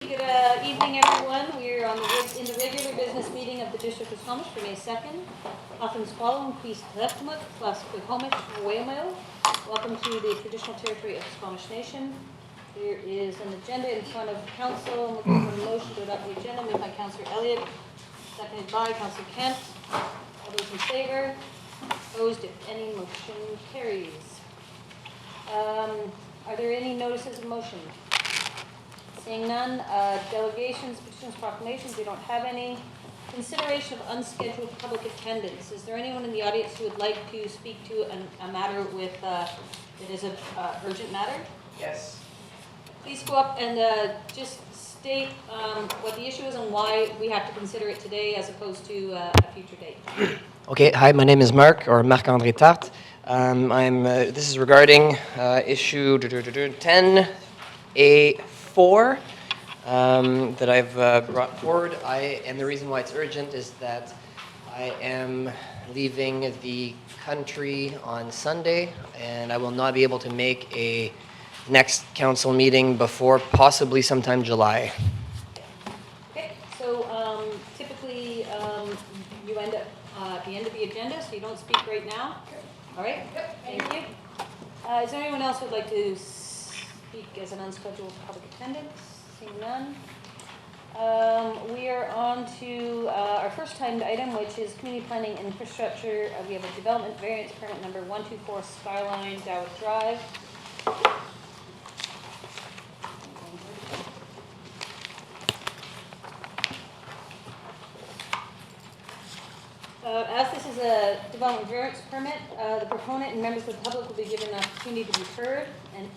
Good evening, everyone. We're in the regular business meeting of the District of Squamish for May 2nd. Often swallowing Queest Lefmut plus Quihomish Waymil. Welcome to the traditional territory of the Squamish Nation. There is an agenda in front of council. I'm looking for a motion to adopt the agenda made by Councillor Elliott, seconded by Councillor Kent. All those in favor? Opposed, if any, motion carries. Are there any notices of motion? Seeing none, delegations, petitions, proclamations, we don't have any. Consideration of unscheduled public attendance. Is there anyone in the audience who would like to speak to a matter with, that is an urgent matter? Yes. Please go up and just state what the issue is and why we have to consider it today as opposed to a future date. Okay, hi, my name is Marc, or Marc-André Tarte. This is regarding issue 10A4 that I've brought forward. And the reason why it's urgent is that I am leaving the country on Sunday, and I will not be able to make a next council meeting before possibly sometime July. Okay, so typically you end up at the end of the agenda, so you don't speak right now. All right, thank you. Is there anyone else who would like to speak as an unscheduled public attendance? Seeing none. We are on to our first timed item, which is community planning infrastructure. We have a development variance permit number 124 Skyline Dowd Drive. As this is a development variance permit, the proponent and members of the public will be given an opportunity to be heard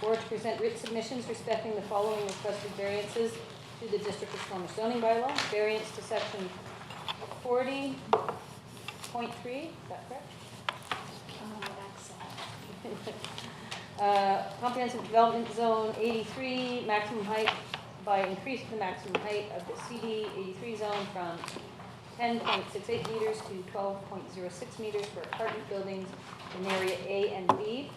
or to present written submissions respecting the following requested variances to the District of Squamish zoning bylaw. Variance to section 40.3, is that correct? Comprehensive development zone 83, maximum height by increasing the maximum height of the CD 83 zone from 10.68 meters to 12.06 meters for apartment buildings in area A and B.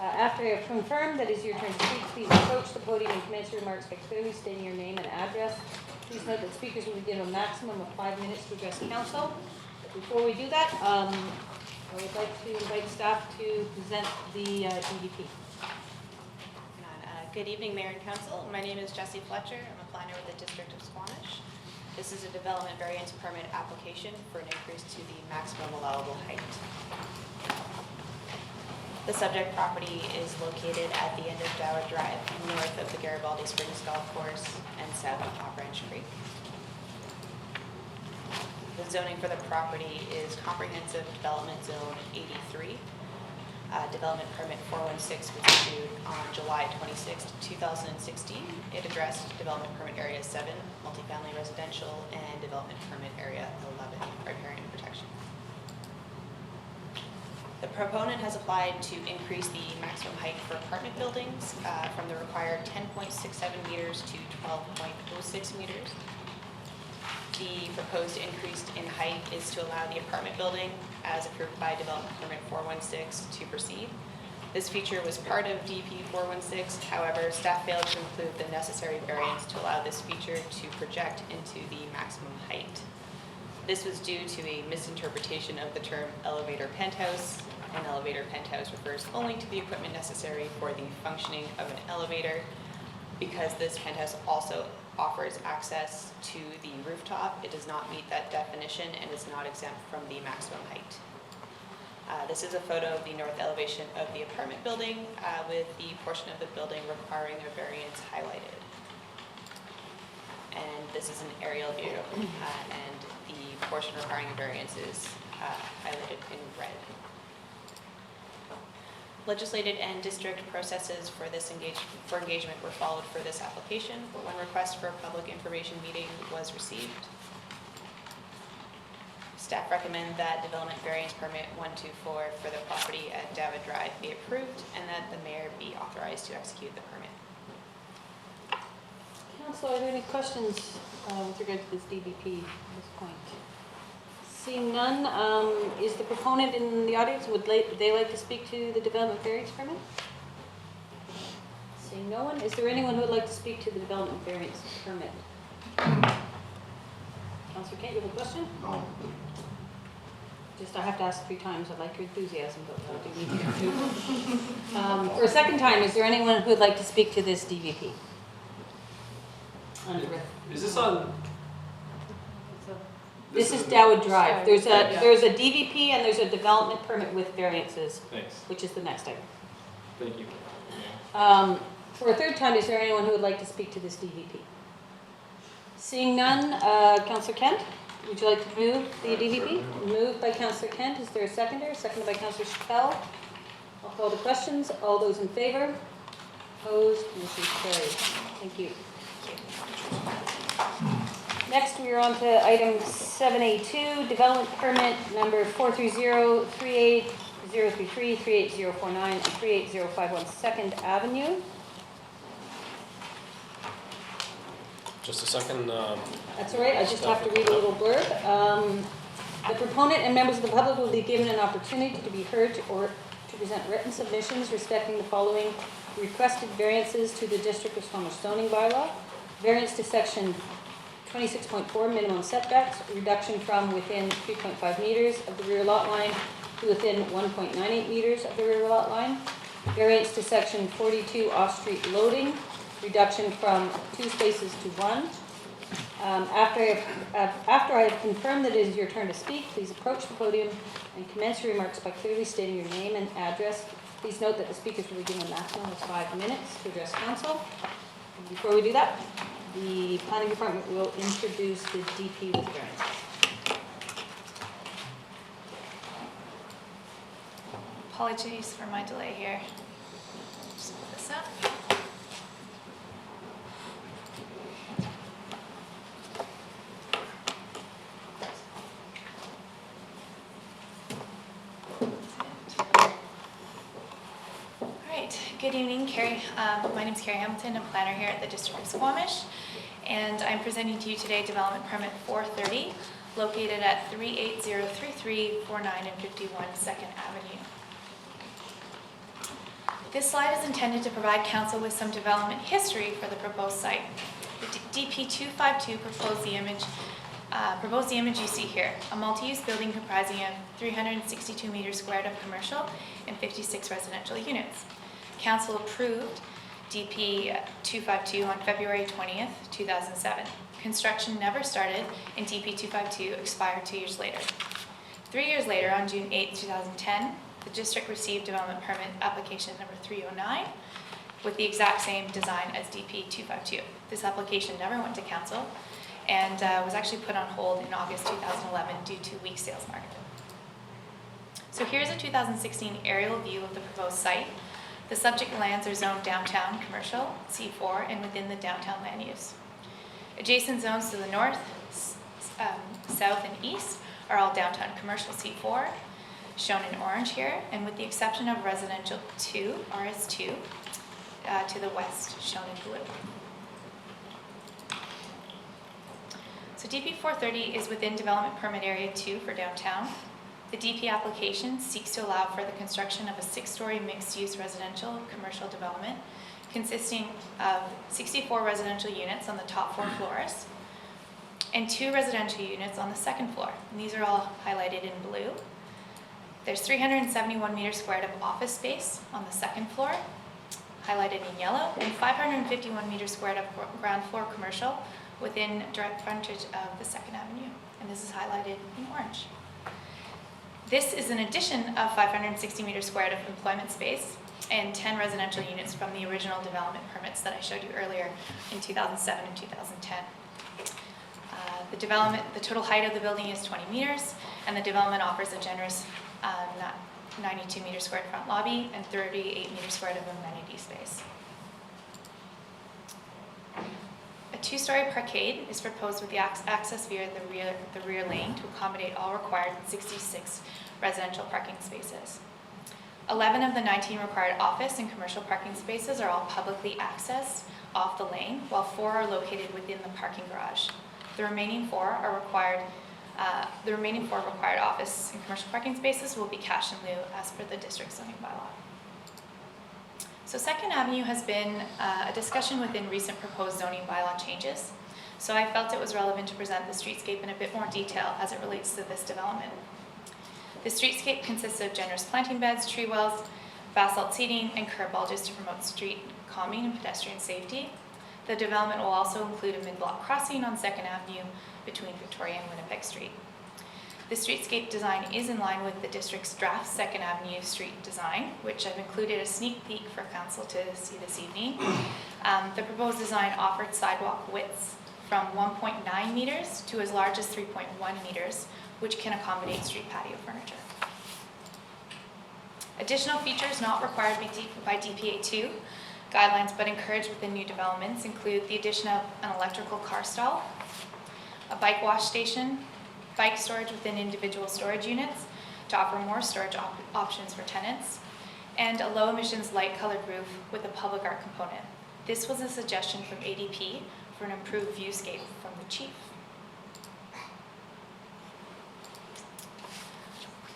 After I have confirmed that it is your turn to speak, please approach the podium and commence your remarks by clearly stating your name and address. Please note that speakers will be given a maximum of 5 minutes to address council. But before we do that, I would like to invite staff to present the DDP. Good evening, Mayor and Council. My name is Jessie Fletcher. I'm a planner with the District of Squamish. This is a development variance permit application for an increase to the maximum allowable height. The subject property is located at the end of Dowd Drive, north of the Garibaldi Springs Golf Course and south of Hot Branch Creek. The zoning for the property is Comprehensive Development Zone 83. Development permit 416 was issued on July 26, 2016. It addressed development permit area 7, multifamily residential, and development permit area 11, riparian protection. The proponent has applied to increase the maximum height for apartment buildings from the required 10.67 meters to 12.06 meters. The proposed increase in height is to allow the apartment building, as approved by development permit 416, to proceed. This feature was part of DP 416, however, staff failed to include the necessary variance to allow this feature to project into the maximum height. This was due to a misinterpretation of the term elevator penthouse. An elevator penthouse refers only to the equipment necessary for the functioning of an elevator. Because this penthouse also offers access to the rooftop, it does not meet that definition and is not exempt from the maximum height. This is a photo of the north elevation of the apartment building with the portion of the building requiring a variance highlighted. And this is an aerial view and the portion requiring a variance is highlighted in red. Legislated and district processes for this engagement were followed for this application. One request for a public information meeting was received. Staff recommend that development variance permit 124 for the property at Dowd Drive be approved and that the mayor be authorized to execute the permit. Council, are there any questions with regard to this DDP at this point? Seeing none, is the proponent in the audience? Would they like to speak to the development variance permit? Seeing no one, is there anyone who would like to speak to the development variance permit? Councillor Kent, you have a question? No. Just, I have to ask 3 times, I like your enthusiasm, but I do need to. For a second time, is there anyone who would like to speak to this DVP? Is this on? This is Dowwood Drive. There's a DVP and there's a development permit with variances, Thanks. which is the next item. Thank you. For a third time, is there anyone who would like to speak to this DVP? Seeing none, Councillor Kent, would you like to move the DVP? Moved by Councillor Kent. Is there a seconder? Seconded by Councillor Chappelle. I'll call the questions. All those in favor? Opposed? Motion carried. Thank you. Next, we are on to item 7A2, development permit number 430-38033, 38049, and 38051 Second Avenue. Just a second. That's all right, I just have to read a little blurb. The proponent and members of the public will be given an opportunity to be heard or to present written submissions respecting the following requested variances to the District of Squamish zoning bylaw. Variance to section 26.4 minimum setbacks, reduction from within 3.5 meters of the rear lot line to within 1.98 meters of the rear lot line. Variance to section 42 off-street loading, reduction from 2 spaces to 1. After I have confirmed that it is your turn to speak, please approach the podium and commence your remarks by clearly stating your name and address. Please note that the speakers will be given a maximum of 5 minutes to address council. And before we do that, the planning department will introduce the DP with variances. Apologies for my delay here. Just put this up. All right, good evening, Carrie. My name is Carrie Hamilton. I'm planner here at the District of Squamish, and I'm presenting to you today development permit 430, located at 38033, 49 and 51 Second Avenue. This slide is intended to provide council with some development history for the proposed site. The DP 252 proposed the image you see here, a multi-use building comprising of 362 meters squared of commercial and 56 residential units. Council approved DP 252 on February 20th, 2007. Construction never started and DP 252 expired 2 years later. 3 years later, on June 8, 2010, the district received development permit application number 309 with the exact same design as DP 252. This application never went to council and was actually put on hold in August 2011 due to weak sales market. So here's a 2016 aerial view of the proposed site. The subject lands are zoned downtown commercial, C4, and within the downtown land use. Adjacent zones to the north, south, and east are all downtown commercial, C4, shown in orange here, and with the exception of residential 2, RS2, to the west, shown in blue. So DP 430 is within development permit area 2 for downtown. The DP application seeks to allow for the construction of a 6-story mixed-use residential commercial development consisting of 64 residential units on the top 4 floors and 2 residential units on the second floor. And these are all highlighted in blue. There's 371 meters squared of office space on the second floor, highlighted in yellow, and 551 meters squared of ground floor commercial within direct frontage of the Second Avenue. And this is highlighted in orange. This is an addition of 560 meters squared of employment space and 10 residential units from the original development permits that I showed you earlier in 2007 and 2010. The total height of the building is 20 meters, and the development offers a generous 92 meter squared front lobby and 38 meters squared of amenity space. A 2-story parkade is proposed with the access via the rear lane to accommodate all required 66 residential parking spaces. 11 of the 19 required office and commercial parking spaces are all publicly accessed off the lane, while 4 are located within the parking garage. The remaining 4 required office and commercial parking spaces will be cash in lieu as per the district zoning bylaw. So Second Avenue has been a discussion within recent proposed zoning bylaw changes. So I felt it was relevant to present the streetscape in a bit more detail as it relates to this development. The streetscape consists of generous planting beds, tree wells, basalt seating, and curb bulges to promote street calming and pedestrian safety. The development will also include a mid-block crossing on Second Avenue between Victoria and Winnipeg Street. The streetscape design is in line with the district's draft Second Avenue street design, which I've included a sneak peek for council to see this evening. The proposed design offered sidewalk widths from 1.9 meters to as large as 3.1 meters, which can accommodate street patio furniture. Additional features not required by DPA2 guidelines but encouraged within new developments include the addition of an electrical car stall, a bike wash station, bike storage within individual storage units to offer more storage options for tenants, and a low emissions light colored roof with a public art component. This was a suggestion from ADP for an improved viewscape from the chief.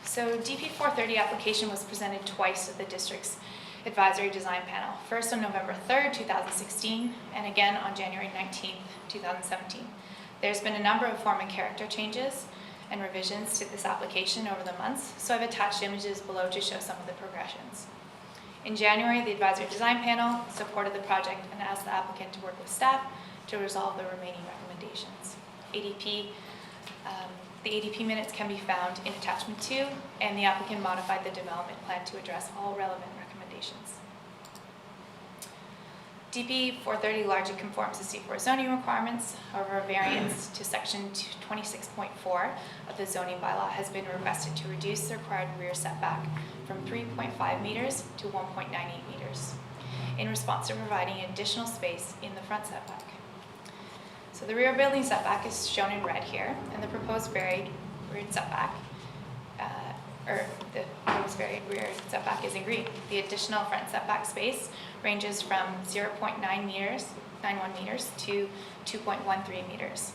So DP 430 application was presented twice to the district's advisory design panel, first on November 3rd, 2016, and again on January 19th, 2017. There's been a number of form and character changes and revisions to this application over the months, so I've attached images below to show some of the progressions. In January, the advisory design panel supported the project and asked the applicant to work with staff to resolve the remaining recommendations. The ADP minutes can be found in attachment 2, and the applicant modified the development plan to address all relevant recommendations. DP 430 largely conforms to C4 zoning requirements. However, a variance to section 26.4 of the zoning bylaw has been requested to reduce the required rear setback from 3.5 meters to 1.98 meters in response to providing additional space in the front setback. So the rear building setback is shown in red here, and the proposed varied rear setback, rear setback is in green. The additional front setback space ranges from 0.91 meters to 2.13 meters.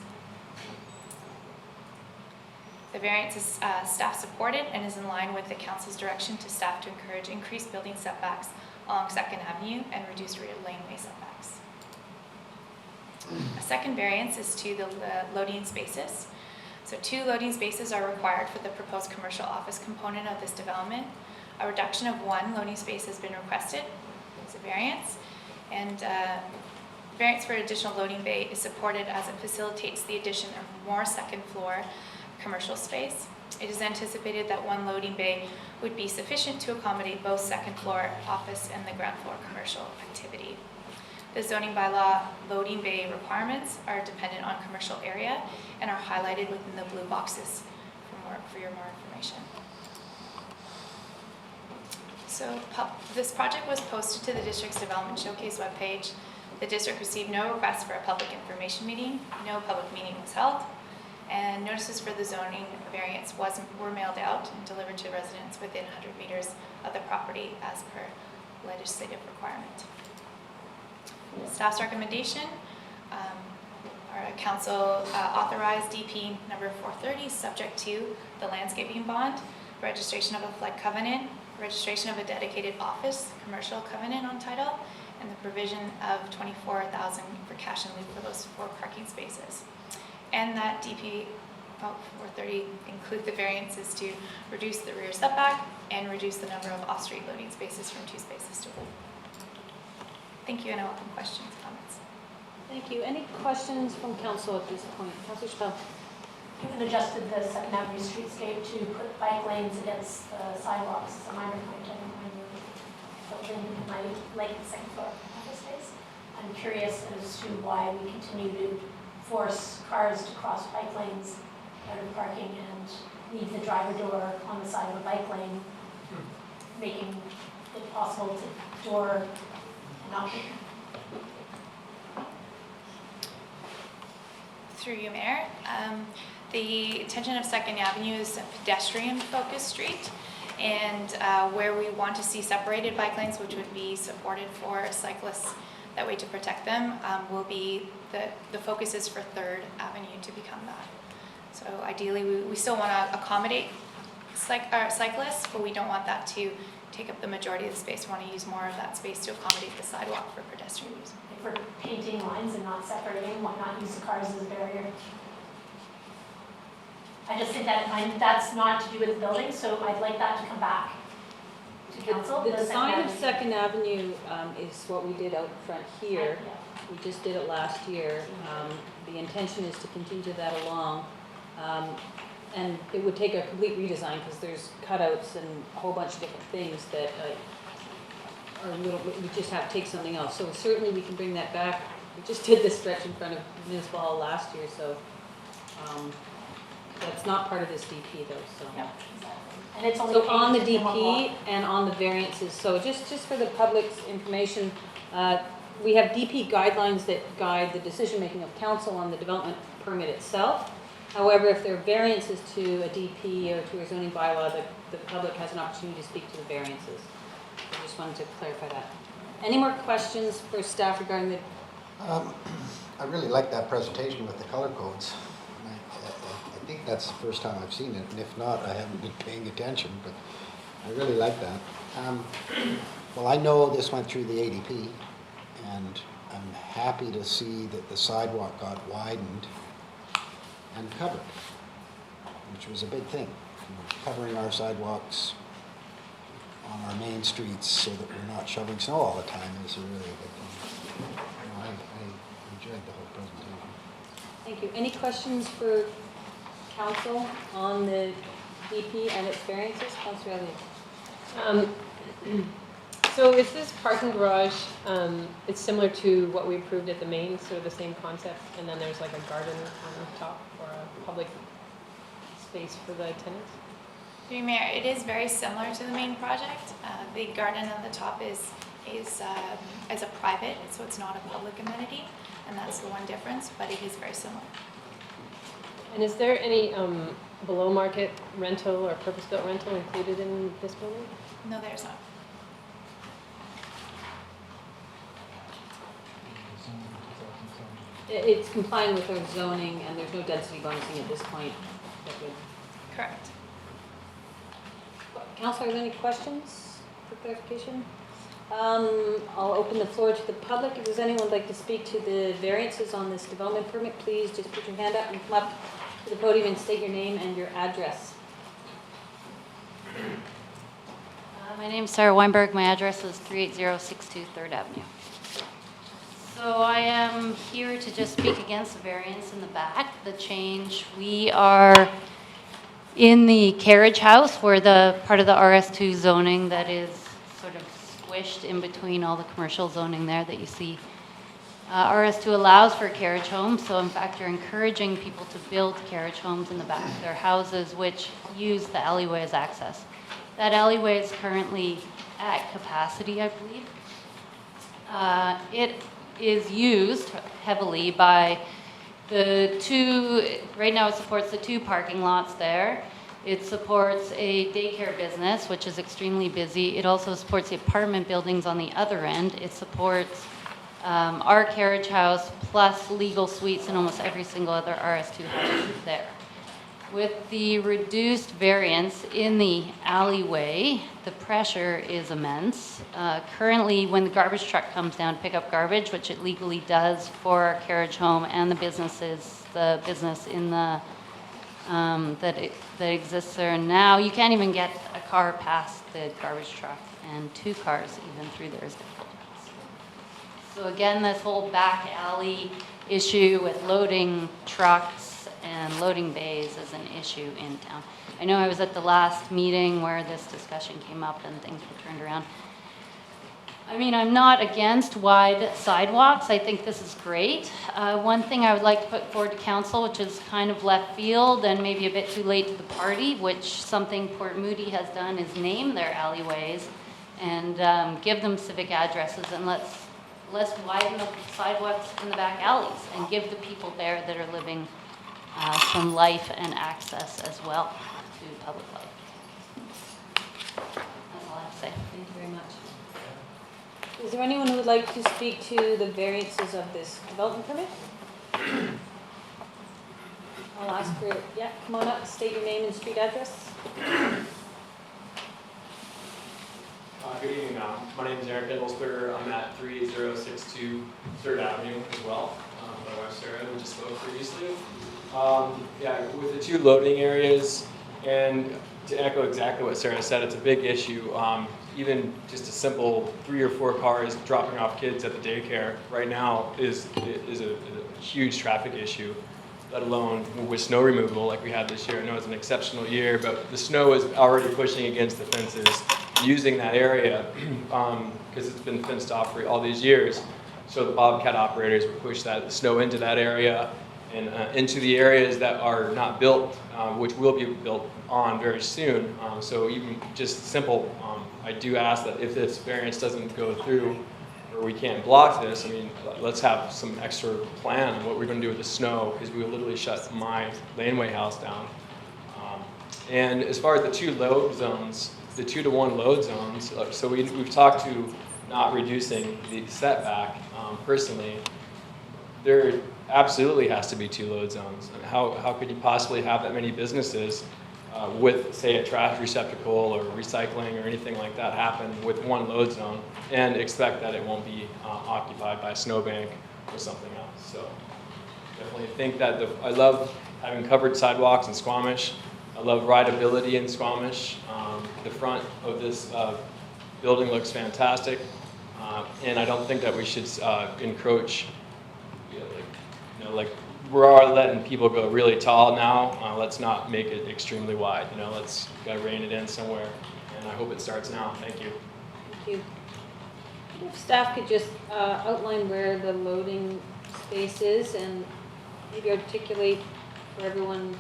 The variance is staff supported and is in line with the council's direction to staff to encourage increased building setbacks along Second Avenue and reduce rear laneway setbacks. A second variance is to the loading spaces. So 2 loading spaces are required for the proposed commercial office component of this development. A reduction of 1 loading space has been requested. It's a variance. And variance for additional loading bay is supported as it facilitates the addition of more second floor commercial space. It is anticipated that 1 loading bay would be sufficient to accommodate both second floor office and the ground floor commercial activity. The zoning bylaw loading bay requirements are dependent on commercial area and are highlighted within the blue boxes for your more information. So this project was posted to the district's development showcase webpage. The district received no request for a public information meeting, no public meeting was held, and notices for the zoning variance were mailed out and delivered to residents within 100 meters of the property as per legislative requirement. Staff's recommendation, our council authorized DP number 430 subject to the landscaping bond, registration of a flood covenant, registration of a dedicated office, commercial covenant on title, and the provision of $24,000 for cash in lieu for those 4 parking spaces. And that DP 430 include the variances to reduce the rear setback and reduce the number of off-street loading spaces from 2 spaces to 1. Thank you, and I welcome questions, comments. Thank you. Any questions from council at this point? Councilor Chappelle. Given adjusted the Second Avenue streetscape to put bike lanes against the sidewalks, as a minor point, I don't mind building my lake second floor office space. I'm curious as to why we continue to force cars to cross bike lanes out of parking and leave the driver door on the side of a bike lane, making it possible to door an option. Through you, Mayor. The intention of Second Avenue is a pedestrian-focused street, and where we want to see separated bike lanes, which would be supported for cyclists, that way to protect them, will be the focus is for Third Avenue to become that. So ideally, we still want to accommodate cyclists, but we don't want that to take up the majority of the space. We want to use more of that space to accommodate the sidewalk for pedestrian use. If we're painting lines and not separating, why not use the cars as a barrier? I just think that's not to do with the building, so I'd like that to come back to council. The design of Avenue. Second Avenue is what we did out front here. Yeah. We just did it last year. The intention is to continue that along. And it would take a complete redesign because there's cutouts and a whole bunch of different things that are a little, we just have to take something else. So certainly we can bring that back. We just did this stretch in front of Municipal Hall last year, so that's not part of this DP though, so. Yeah, exactly. And it's only So on the painted in one DP lot. and on the variances, so just for the public's information, we have DP guidelines that guide the decision-making of council on the development permit itself. However, if there are variances to a DP or to a zoning bylaw, the public has an opportunity to speak to the variances. I just wanted to clarify that. Any more questions for staff regarding the, I really like that presentation with the color codes. I think that's the first time I've seen it, and if not, I haven't been paying attention, but I really like that. Well, I know this went through the ADP, and I'm happy to see that the sidewalk got widened and covered, which was a big thing. You know, covering our sidewalks on our main streets so that we're not shoveling snow all the time is a really big thing. You know, I enjoyed the whole presentation. thank you. Any questions for council on the DP and its variances? Councilor Elliott. So is this parking garage, it's similar to what we approved at the main, sort of the same concept, and then there's like a garden on top or a public space for the tenants? Through Mayor, it is very similar to the main project. The garden at the top is a private, so it's not a public amenity, and that's the one difference, but it is very similar. And is there any below market rental or purpose-built rental included in this building? No, there's not. It's complying with our zoning, and there's no density bonusing at this point. That would- Correct. Councilor, are there any questions for clarification? I'll open the floor to the public. If there's anyone who'd like to speak to the variances on this development permit, please just put your hand up and come up to the podium and state your name and your address. My name's Sarah Weinberg. My address is 38062 3rd Avenue. So I am here to just speak against the variance in the back, the change. We are in the carriage house where the part of the RS2 zoning that is sort of squished in between all the commercial zoning there that you see. RS2 allows for carriage homes, so in fact you're encouraging people to build carriage homes in the back of their houses which use the alleyway as access. That alleyway is currently at capacity, I believe. It is used heavily by the two, right now it supports the two parking lots there. It supports a daycare business, which is extremely busy. It also supports the apartment buildings on the other end. It supports our carriage house plus legal suites and almost every single other RS2 house there. With the reduced variance in the alleyway, the pressure is immense. Currently, when the garbage truck comes down to pick up garbage, which it legally does for our carriage home and the business in the that exists there now, you can't even get a car past the garbage truck, and two cars even through there is difficult. So again, this whole back alley issue with loading trucks and loading bays is an issue in town. I know I was at the last meeting where this discussion came up and things were turned around. I mean, I'm not against wide sidewalks. I think this is great. One thing I would like to put forward to council, which is kind of left field and maybe a bit too late to the party, which something Port Moody has done, is name their alleyways and give them civic addresses, and let's widen the sidewalks in the back alleys and give the people there that are living some life and access as well to public life. That's all I have to say. Thank you very much. Is there anyone who would like to speak to the variances of this development permit? I'll ask for, yeah, come on up, state your name and street address. good evening. My name is Eric Edelsberger. I'm at 3062 3rd Avenue as well. My wife Sarah, we just spoke previously. Yeah, with the 2 loading areas, and to echo exactly what Sarah said, it's a big issue. Even just a simple 3 or 4 cars dropping off kids at the daycare right now is a huge traffic issue, let alone with snow removal like we had this year. I know it's an exceptional year, but the snow is already pushing against the fences, using that area because it's been fenced off for all these years. So the Bobcat operators would push the snow into that area and into the areas that are not built, which will be built on very soon. So even just simple, I do ask that if this variance doesn't go through, or we can't block this, I mean, let's have some extra plan on what we're going to do with the snow, because we will literally shut my laneway house down. And as far as the 2 load zones, the 2-to-1 load zones, so we've talked to not reducing the setback. Personally, there absolutely has to be 2 load zones. And how could you possibly have that many businesses with, say, a trash receptacle or recycling or anything like that happen with 1 load zone and expect that it won't be occupied by a snowbank or something else? So definitely think that I love having covered sidewalks in Squamish. I love rideability in Squamish. The front of this building looks fantastic, and I don't think that we should encroach. Like we're letting people go really tall now. Let's not make it extremely wide. Let's gotta rein it in somewhere, and I hope it starts now. Thank you. Thank you. If staff could just outline where the loading space is and maybe articulate for everyone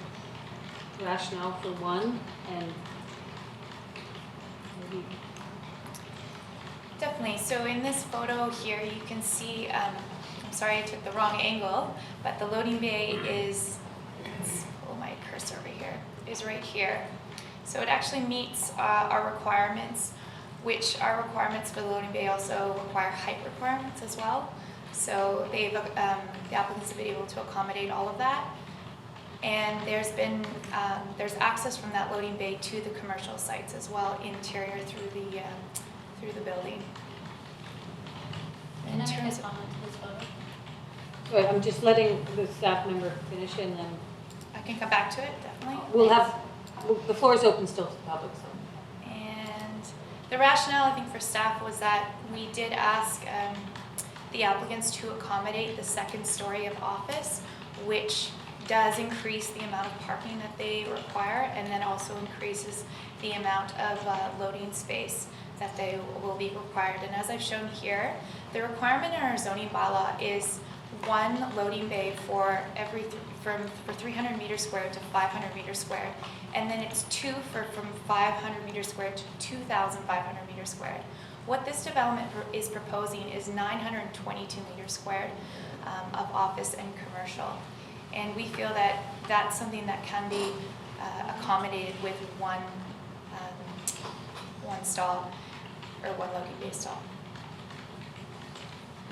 rationale for 1 and maybe. Definitely. So in this photo here, you can see, I'm sorry I took the wrong angle, but the loading bay is, let's pull my cursor over here, is right here. So it actually meets our requirements, which our requirements for the loading bay also require height requirements as well. So the applicants have been able to accommodate all of that. And there's access from that loading bay to the commercial sites as well, interior through the building. Can I make a comment to this photo? Wait, I'm just letting the staff member finish and then I can come back to it, definitely. the floor is open still to the public. So. And the rationale, I think, for staff was that we did ask the applicants to accommodate the 2nd story of office, which does increase the amount of parking that they require, and then also increases the amount of loading space that they will be required. And as I've shown here, the requirement in our zoning bylaw is 1 loading bay for from 300 meters squared to 500 meters squared, and then it's 2 from 500 meters squared to 2,500 meters squared. What this development is proposing is 922 meters squared of office and commercial. And we feel that that's something that can be accommodated with one stall or 1 loading bay stall.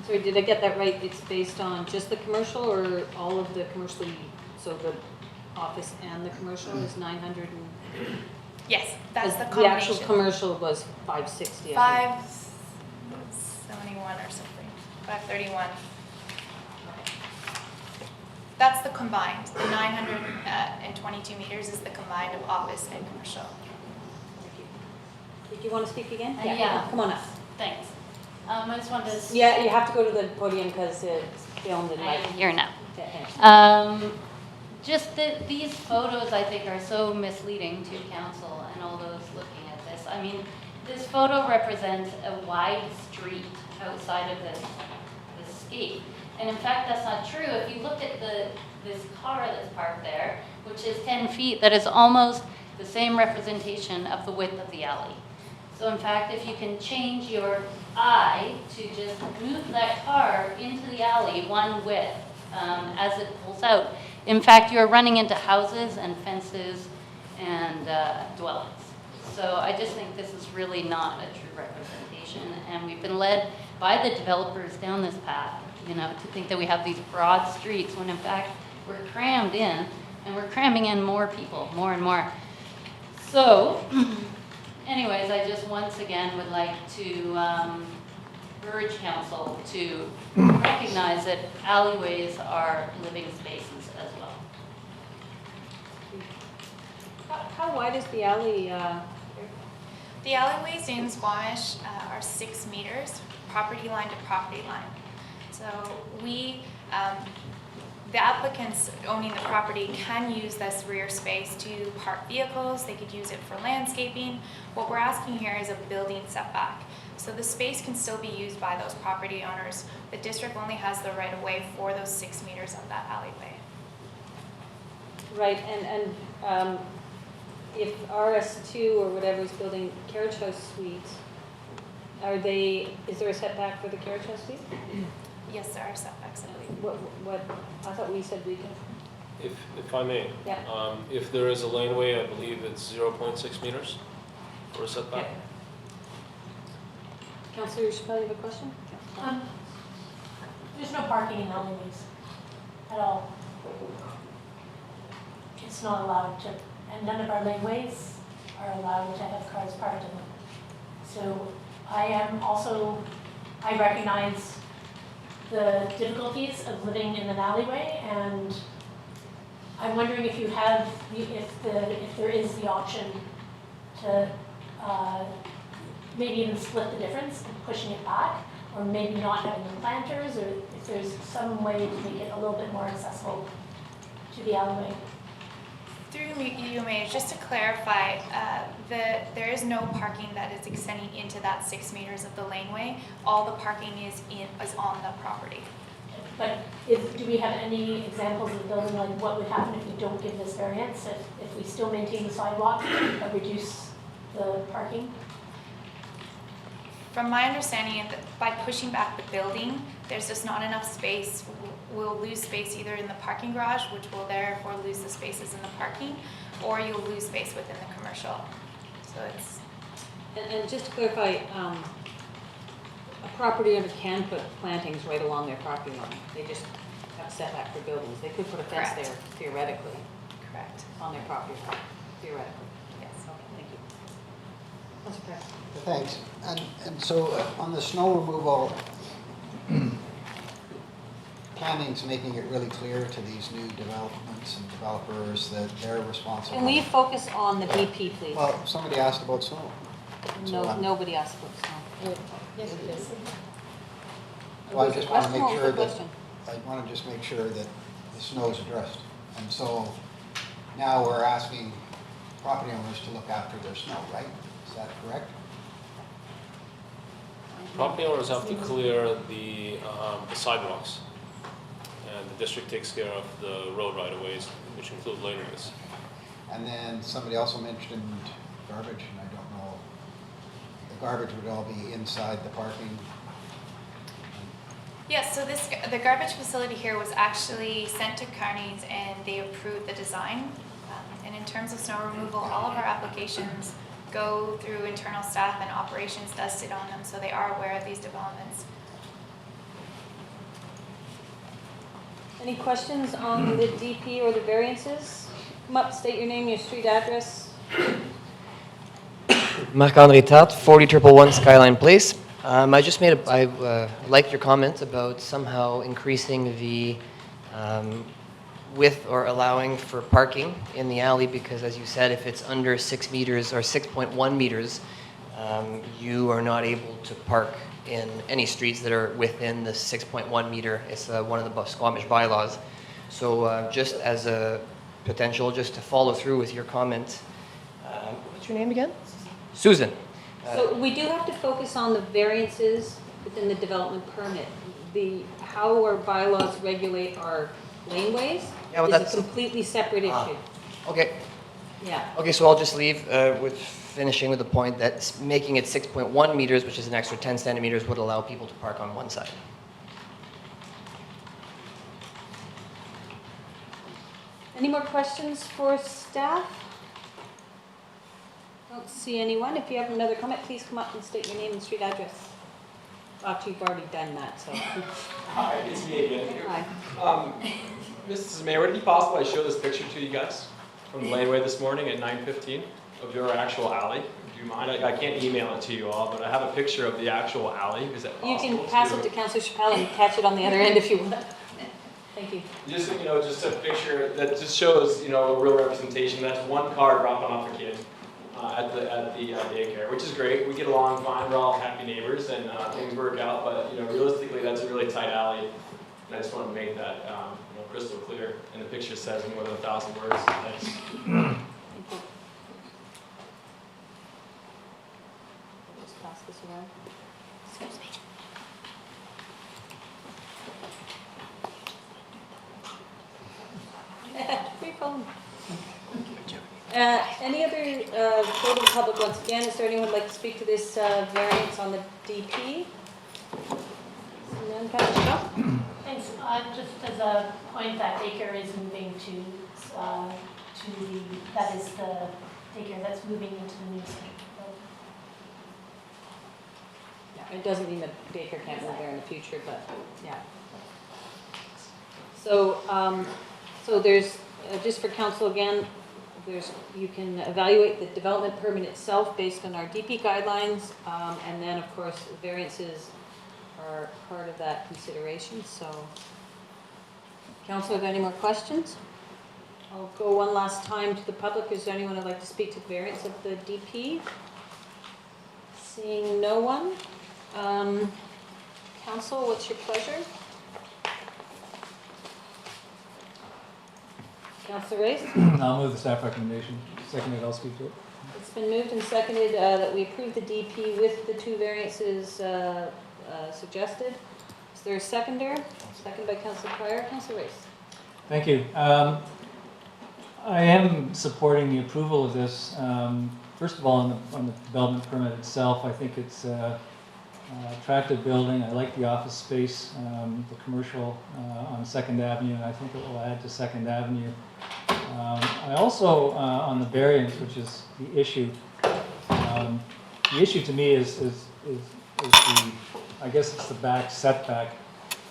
Sorry, did I get that right? It's based on just the commercial or all of the commercial? So the office and the commercial is 900 and... Yes, that's the The combination. actual commercial was 560. I think. 571 or something, 531. That's the combined. The 922 meters is the combined of office and commercial. Did you want to speak again? Yeah. Come on up. Thanks. I just wanted to. Yeah, you have to go to the podium because it's filmed and I like. am here now. Okay. Just that these photos, I think, are so misleading to council and all those looking at this. I mean, this photo represents a wide street outside of this gate. And in fact, that's not true. If you look at this car that's parked there, which is 10 feet, that is almost the same representation of the width of the alley. So in fact, if you can change your eye to just move that car into the alley 1 width as it pulls out, in fact, you're running into houses and fences and dwellings. So I just think this is really not a true representation. And we've been led by the developers down this path, to think that we have these broad streets when in fact we're crammed in, and we're cramming in more people, more and more. So anyways, I just once again would like to urge council to recognize that alleyways are living spaces as well. How wide is the alley? The alleyways in Squamish are 6 meters, property line to property line. So we, the applicants owning the property can use this rear space to park vehicles. They could use it for landscaping. What we're asking here is a building setback. So the space can still be used by those property owners. The district only has the right of way for those 6 meters of that alleyway. Right, and if RS2 or whatever is building carriage house suites, is there a setback for the carriage house suite? Yes, there are setbacks, I believe. What, I thought we said we could. If I may, Yeah. if there is a laneway, I believe it's 0.6 meters for a setback. Yeah. Councillor Chappelle, you have a question? There's no parking in alleyways at all. It's not allowed to, and none of our laneways are allowed to have cars parked in them. So I recognize the difficulties of living in an alleyway, and I'm wondering if you have, if there is the option to maybe even split the difference and pushing it back, or maybe not having the planters, or if there's some way to make it a little bit more accessible to the alleyway. Through you, Mayor, just to clarify, there is no parking that is extending into that 6 meters of the laneway. All the parking is on the property. But do we have any examples of building, like what would happen if we don't give this variance, if we still maintain the sidewalk but reduce the parking? From my understanding, by pushing back the building, there's just not enough space. We'll lose space either in the parking garage, which will therefore lose the spaces in the parking, or you'll lose space within the commercial. So it's... And just to clarify, a property owner can put plantings right along their property line. They just have setback for buildings. They could put a fence Correct. there theoretically Correct. on their property line, theoretically. Yes. Okay, thank you. Councillor Perez. Thanks. And so on the snow removal, planning's making it really clear to these new developments and developers that they're responsible. Can we focus on the DP, please? Well, somebody asked about snow. So No, I'm- nobody asked about snow. Yes, it is. Well, I just want to Question, make what sure was the that, question? I want to just make sure that the snow is addressed. And so now we're asking property owners to look after their snow, right? Is that correct? Property owners have to clear the sidewalks, and the district takes care of the road right-of-ways, which include laneways. And then somebody also mentioned garbage, and I don't know, the garbage would all be inside the parking. Yes, so the garbage facility here was actually sent to Carney's and they approved the design. And in terms of snow removal, all of our applications go through internal staff, and operations does sit on them, so they are aware of these developments. Any questions on the DP or the variances? Come up, state your name, your street address. Marc-André Tarte, 40111 Skyline Place. I liked your comment about somehow increasing the width or allowing for parking in the alley, because as you said, if it's under 6 meters or 6.1 meters, you are not able to park in any streets that are within the 6.1 meter. It's one of the Squamish bylaws. So just as a potential, just to follow through with your comment, what's your name again? Susan. So we do have to focus on the variances within the development permit. How our bylaws regulate our laneways Yeah, well, is that's- a completely separate issue. Okay. Yeah. Okay, so I'll just leave with finishing with the point that making it 6.1 meters, which is an extra 10 centimeters, would allow people to park on one side. Any more questions for staff? Don't see anyone. If you have another comment, please come up and state your name and street address. Actually, you've already done that, so. Hi, it's me again. Hi. Mrs. Mayor, would it be possible I show this picture to you guys from the laneway this morning at 9:15 of your actual alley? you mind, I can't email it to you all, but I have a picture of the actual alley. Is that You possible? can pass it to Councillor Chappelle and catch it on the other end if you want. Thank you. Just, just a picture that just shows, a real representation. That's one car dropping off a kid at the daycare, which is great. We get along fine. We're all happy neighbors, and things work out. But realistically, that's a really tight alley, and I just want to make that crystal clear. And the picture says more than 1,000 words. Thanks. Thank you. Just pass this around. Excuse me. Free phone. Any other, go to the public once again, is there anyone who'd like to speak to this variance on the DP? None, Councillor Shaw? Thanks. Just as a point, that daycare is moving that is the daycare that's moving into the new center. It doesn't mean that daycare can't move there in the future, but, yeah. So, so there's, just for council again, you can evaluate the development permit itself based on our DP guidelines, and then, of course, variances are part of that consideration, so. Council, have any more questions? I'll go one last time to the public. Is there anyone who'd like to speak to the variance of the DP? Seeing no one. Council, what's your pleasure? Councillor Race? I'll move the staff recommendation. Seconded, I'll speak to it. It's been moved and seconded that we approve the DP with the two variances suggested. Is there a seconder? Second by Councillor Pryor. Councillor Race? Thank you. I am supporting the approval of this. First of all, on the development permit itself, I think it's attractive building. I like the office space, the commercial on 2nd Avenue, and I think it will add to 2nd Avenue. I also, on the variance, which is the issue to me is the, I guess it's the back setback.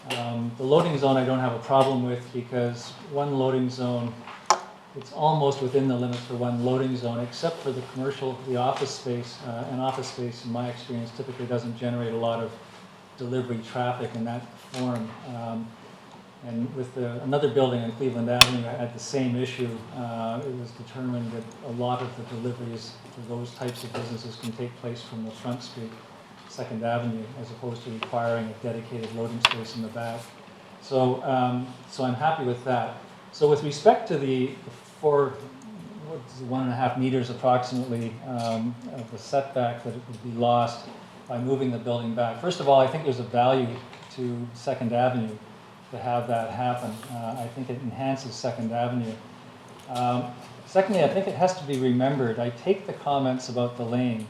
The loading zone I don't have a problem with because one loading zone, it's almost within the limits for one loading zone, except for the commercial, the office space. And office space, in my experience, typically doesn't generate a lot of delivery traffic in that form. And with another building on Cleveland Avenue, I had the same issue. It was determined that a lot of the deliveries for those types of businesses can take place from the front street, 2nd Avenue, as opposed to requiring a dedicated loading space in the back. So, so I'm happy with that. So with respect to the 1.5 meters approximately of the setback that it would be lost by moving the building back. First of all, I think there's a value to 2nd Avenue to have that happen. I think it enhances 2nd Avenue. Secondly, I think it has to be remembered, I take the comments about the lane,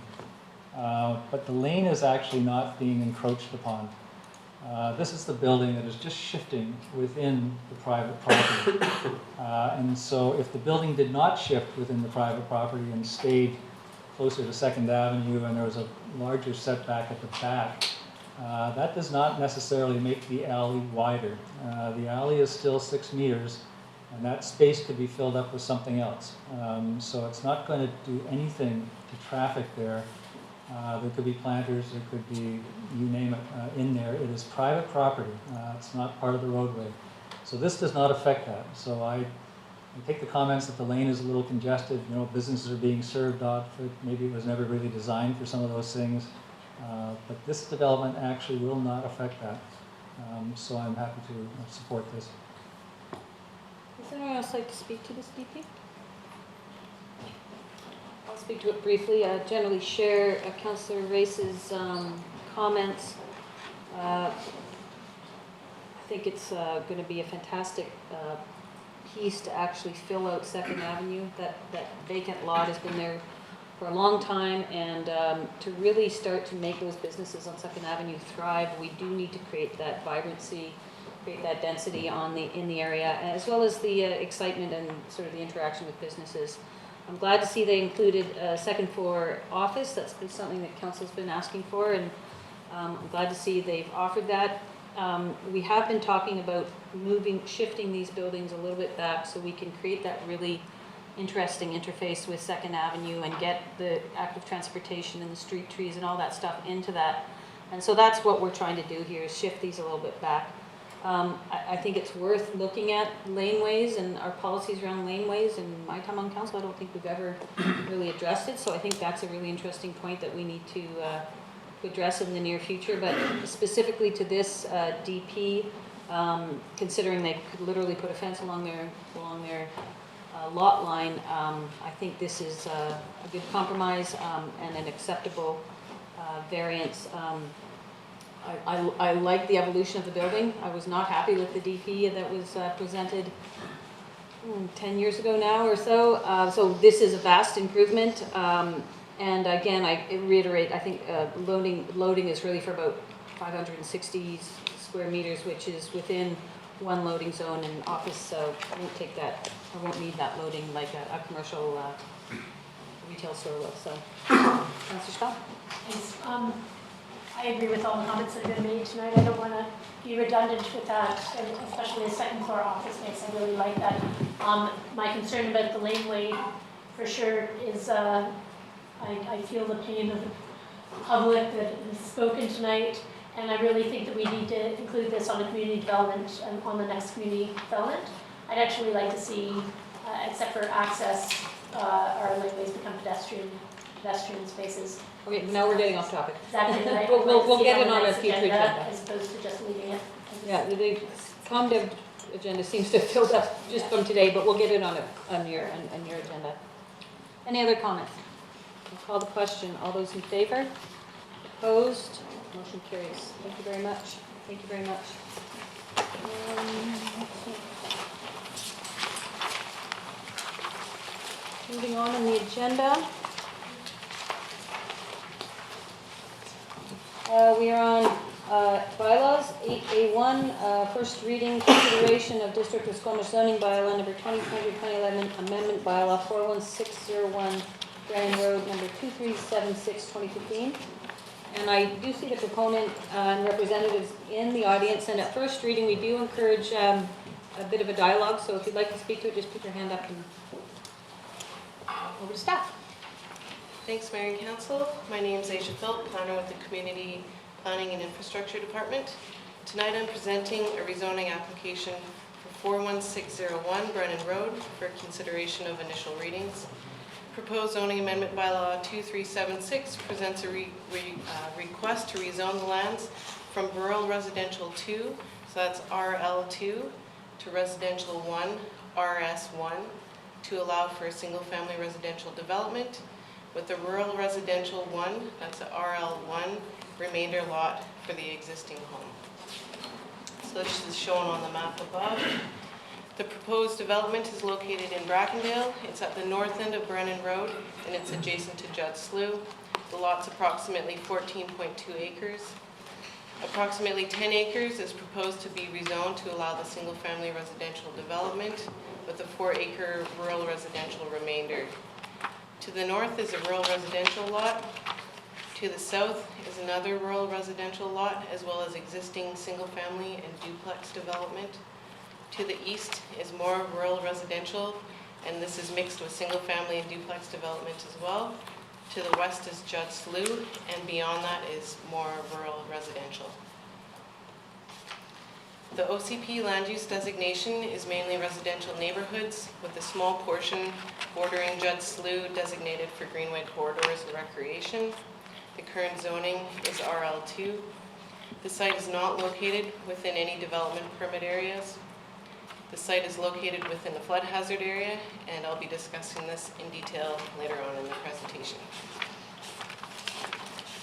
but the lane is actually not being encroached upon. This is the building that is just shifting within the private property. And so if the building did not shift within the private property and stayed closer to 2nd Avenue and there was a larger setback at the back, that does not necessarily make the alley wider. The alley is still 6 meters and that space could be filled up with something else. So it's not going to do anything to traffic there. There could be planters, there could be, you name it, in there. It is private property. It's not part of the roadway. So this does not affect that. So I take the comments that the lane is a little congested, businesses are being served off it. Maybe it was never really designed for some of those things. But this development actually will not affect that. So I'm happy to support this. Does anyone else like to speak to this DP? I'll speak to it briefly. I generally share Councillor Race's comments. I think it's going to be a fantastic piece to actually fill out 2nd Avenue. That vacant lot has been there for a long time, and to really start to make those businesses on 2nd Avenue thrive, we do need to create that vibrancy, create that density in the area, as well as the excitement and sort of the interaction with businesses. I'm glad to see they included a 2nd floor office. That's been something that council's been asking for, and I'm glad to see they've offered that. We have been talking about shifting these buildings a little bit back so we can create that really interesting interface with Second Avenue and get the active transportation and the street trees and all that stuff into that. And so that's what we're trying to do here, is shift these a little bit back. I think it's worth looking at laneways and our policies around laneways. In my time on council, I don't think we've ever really addressed it. So I think that's a really interesting point that we need to address in the near future. But specifically to this DP, considering they could literally put a fence along their lot line, I think this is a good compromise and an acceptable variance. I like the evolution of the building. I was not happy with the DP that was presented 10 years ago now or so. So this is a vast improvement. And again, I reiterate, I think loading is really for about 560 square meters, which is within one loading zone and office, so I won't take that, I won't need that loading like a commercial retail store will. So, Councillor Scott? Yes, I agree with all the comments that have been made tonight. I don't want to be redundant with that, and especially the second floor office space. I really like that. My concern about the laneway, for sure, is I feel the pain of the public that has spoken tonight, and I really think that we need to include this on a community development and on the next community development. I'd actually like to see, except for access, our laneways become pedestrian spaces. Okay, now we're getting off topic. Exactly. Right. We'll get it on a future agenda. As opposed to just leaving it. Yeah, the ComDev agenda seems to have filled up just from today, but we'll get it on your agenda. Any other comments? I'll call the question. All those in favor? Opposed? Motion carries. Thank you very much. Thank you very much. Moving on the agenda. We are on bylaws, 8A1, first reading, consideration of District of Squamish zoning bylaw number 2020-2011, amendment bylaw 41601, Brandon Road number 2376, 2015. And I do see the proponent and representatives in the audience, and at first reading we do encourage a bit of a dialogue, so if you'd like to speak to it, just put your hand up and over to staff. Thanks, Mayor and Council. My name is Aisha Philp, planner with the Community Planning and Infrastructure Department. Tonight I'm presenting a rezoning application for 41601 Brennan Road for consideration of initial readings. Proposed zoning amendment bylaw 2376 presents a request to rezone the lands from rural residential 2, so that's RL2, to residential 1, RS1, to allow for a single-family residential development, with the rural residential 1, that's the RL1, remainder lot for the existing home. So this is shown on the map above. The proposed development is located in Brackendale. It's at the north end of Brennan Road, and it's adjacent to Judd Slough. The lot's approximately 14.2 acres. Approximately 10 acres is proposed to be rezoned to allow the single-family residential development, with a 4-acre rural residential remainder. To the north is a rural residential lot. To the south is another rural residential lot, as well as existing single-family and duplex development. To the east is more rural residential, and this is mixed with single-family and duplex development as well. To the west is Judd Slough, and beyond that is more rural residential. The OCP land use designation is mainly residential neighborhoods, with a small portion bordering Judd Slough designated for greenway corridors and recreation. The current zoning is RL2. The site is not located within any development permit areas. The site is located within the flood hazard area, and I'll be discussing this in detail later on in the presentation.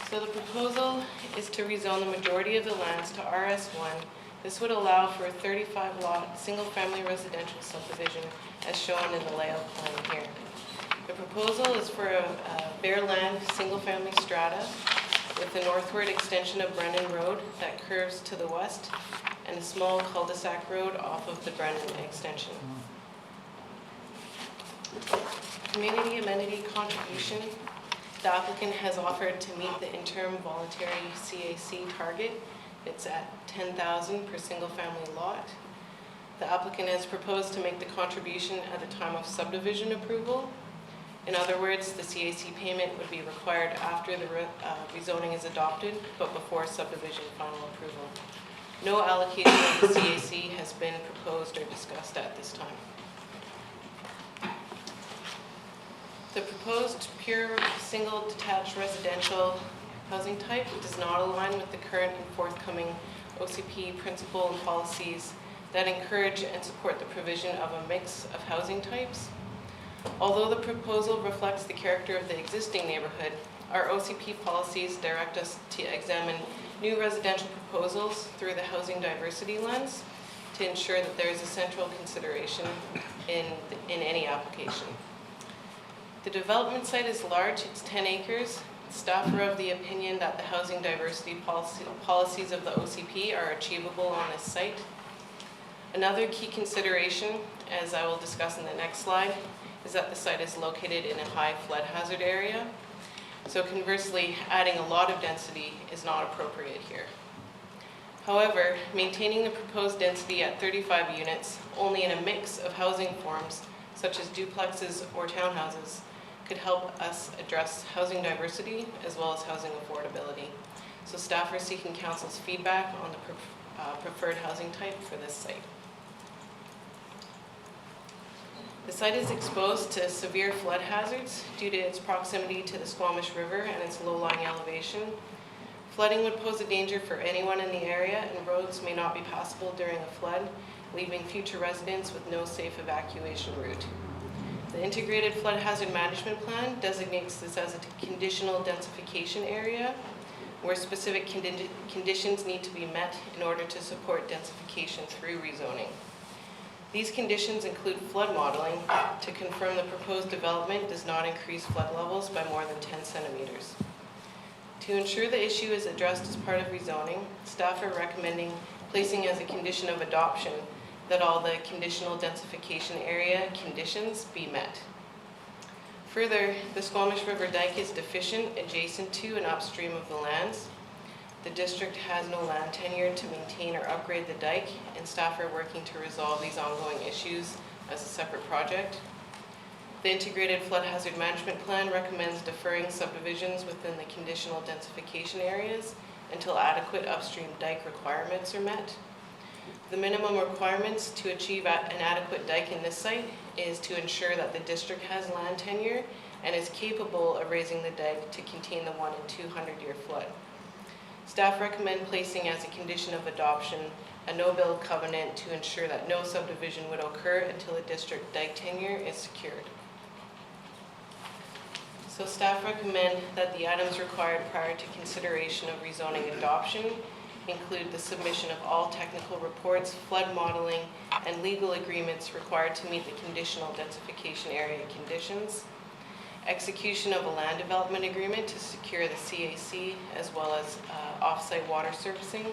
So the proposal is to rezone the majority of the lands to RS1. This would allow for a 35-lot single-family residential subdivision as shown in the layout plan here. The proposal is for a bare land single-family strata with a northward extension of Brennan Road that curves to the west, and a small cul-de-sac road off of the Brennan extension. Community amenity contribution. The applicant has offered to meet the interim voluntary CAC target. It's at $10,000 per single family lot. The applicant has proposed to make the contribution at the time of subdivision approval. In other words, the CAC payment would be required after the rezoning is adopted, but before subdivision final approval. No allocation of the CAC has been proposed or discussed at this time. The proposed pure single detached residential housing type does not align with the current and forthcoming OCP principle and policies that encourage and support the provision of a mix of housing types. Although the proposal reflects the character of the existing neighborhood, our OCP policies direct us to examine new residential proposals through the housing diversity lens to ensure that there is a central consideration in any application. The development site is large, it's 10 acres. Staff are of the opinion that the housing diversity policies of the OCP are achievable on this site. Another key consideration, as I will discuss in the next slide, is that the site is located in a high flood hazard area. So conversely, adding a lot of density is not appropriate here. However, maintaining the proposed density at 35 units, only in a mix of housing forms, such as duplexes or townhouses, could help us address housing diversity as well as housing affordability. So staff are seeking council's feedback on the preferred housing type for this site. The site is exposed to severe flood hazards due to its proximity to the Squamish River and its low-lying elevation. Flooding would pose a danger for anyone in the area, and roads may not be passable during a flood, leaving future residents with no safe evacuation route. The Integrated Flood Hazard Management Plan designates this as a conditional densification area where specific conditions need to be met in order to support densification through rezoning. These conditions include flood modeling to confirm the proposed development does not increase flood levels by more than 10 centimeters. To ensure the issue is addressed as part of rezoning, staff are recommending placing as a condition of adoption that all the conditional densification area conditions be met. Further, the Squamish River Dike is deficient adjacent to and upstream of the lands. The district has no land tenure to maintain or upgrade the dike, and staff are working to resolve these ongoing issues as a separate project. The Integrated Flood Hazard Management Plan recommends deferring subdivisions within the conditional densification areas until adequate upstream dike requirements are met. The minimum requirements to achieve an adequate dike in this site is to ensure that the district has land tenure and is capable of raising the dike to contain the 1 in 200-year flood. Staff recommend placing as a condition of adoption a no-build covenant to ensure that no subdivision would occur until the district dike tenure is secured. So staff recommend that the items required prior to consideration of rezoning adoption include the submission of all technical reports, flood modeling, and legal agreements required to meet the conditional densification area conditions, execution of a land development agreement to secure the CAC as well as off-site water servicing,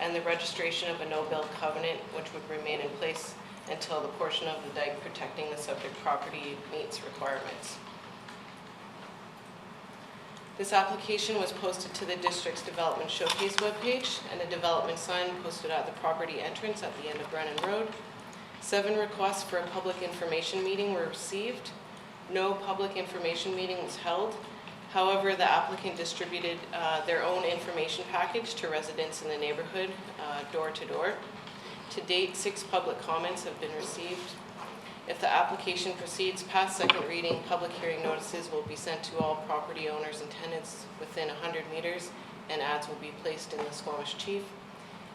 and the registration of a no-build covenant which would remain in place until the portion of the dike protecting the subject property meets requirements. This application was posted to the district's development showcase webpage and a development sign posted at the property entrance at the end of Brennan Road. 7 requests for a public information meeting were received. No public information meeting was held. However, the applicant distributed their own information package to residents in the neighborhood, door to door. To date, 6 public comments have been received. If the application proceeds past second reading, public hearing notices will be sent to all property owners and tenants within 100 meters, and ads will be placed in the Squamish Chief.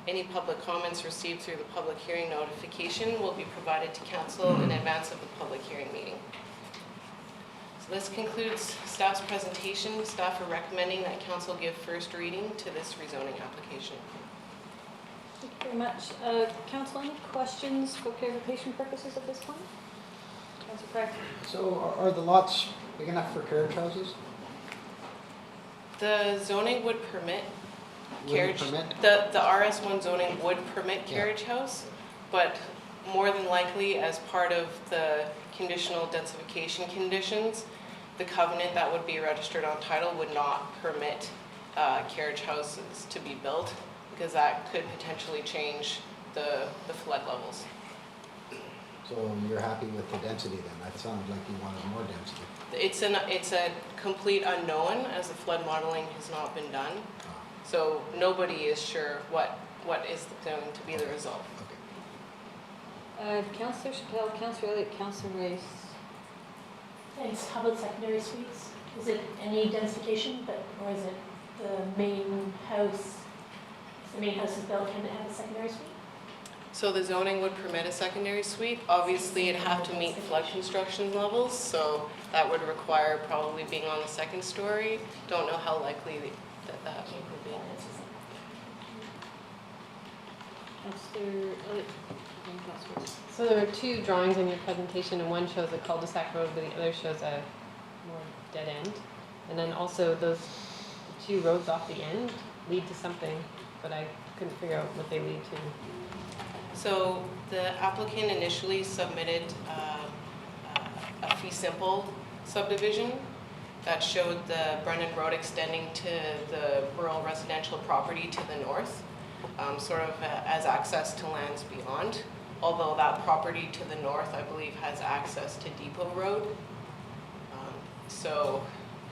Any public comments received through the public hearing notification will be provided to council in advance of the public hearing meeting. So this concludes staff's presentation. Staff are recommending that council give first reading to this rezoning application. Thank you very much. Council, any questions for clarification purposes at this point? Councilor Craig? So are the lots big enough for carriage houses? The zoning would permit Would it carriage. permit? The RS1 zoning would permit carriage house, but more than likely as part of the conditional densification conditions, the covenant that would be registered on title would not permit carriage houses to be built, because that could potentially change the flood levels. So you're happy with the density then? That sounded like you wanted more density. It's a complete unknown as the flood modeling has not been done. So nobody is sure what is going to be the result. Okay. Councillor Chappelle, Councillor Elliott, Councillor Rice. Thanks. How about secondary suites? Is it any densification, or is it the main house? If the main house is built, can it have a secondary suite? So the zoning would permit a secondary suite. Obviously, it'd have to meet flood construction levels, so that would require probably being on the second story. Don't know how likely that would be. Councillor Elliott. and Councillor Rice. So there are two drawings in your presentation, and one shows a cul-de-sac road, but the other shows a more dead end. And then also those two roads off the end lead to something, but I couldn't figure out what they lead to. So the applicant initially submitted a fee simple subdivision that showed the Brennan Road extending to the rural residential property to the north, sort of as access to lands beyond. Although that property to the north, I believe, has access to Depot Road. So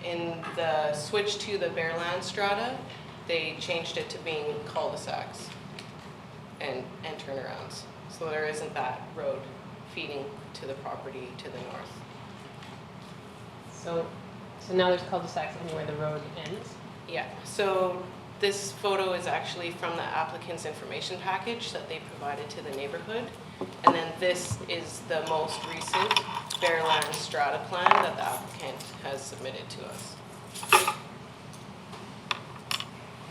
in the switch to the Bearland strata, they changed it to being cul-de-sacs and turnarounds. So there isn't that road feeding to the property to the north. So now there's cul-de-sacs anywhere the road ends? Yeah, so this photo is actually from the applicant's information package that they provided to the neighborhood. And then this is the most recent Bearland strata plan that the applicant has submitted to us.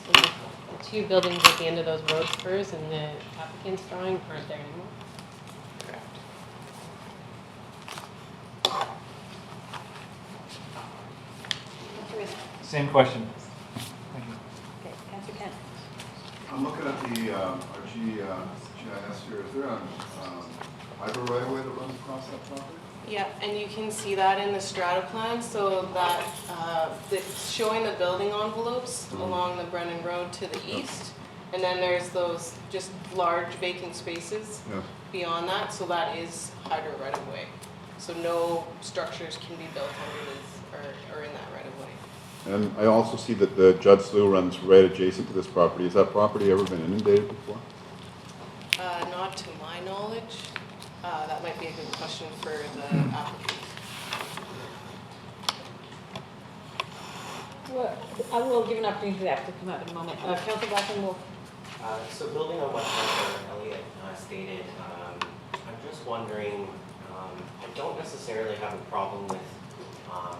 So the two buildings at the end of those road spurs in the applicant's drawing aren't there anymore? Correct. Councillor Rice. Same question. Thank you. Okay, Councillor Kent. I'm looking at the GIS here. Is there a hydro right of way that runs across that property? Yeah, and you can see that in the strata plan, so that it's showing the building envelopes along the Brennan Road to the east. And then there's those just large vacant spaces Yes. beyond that, so that is hydro right of way. So no structures can be built underneath or in that right of way. And I also see that the Judd Slough runs right adjacent to this property. Has that property ever been inundated before? Not to my knowledge. That might be a good question for the applicant. Well, I will give an opportunity for that to come up in a moment. Councillor Blackman will. So building on what Councillor Elliott stated, I'm just wondering, I don't necessarily have a problem with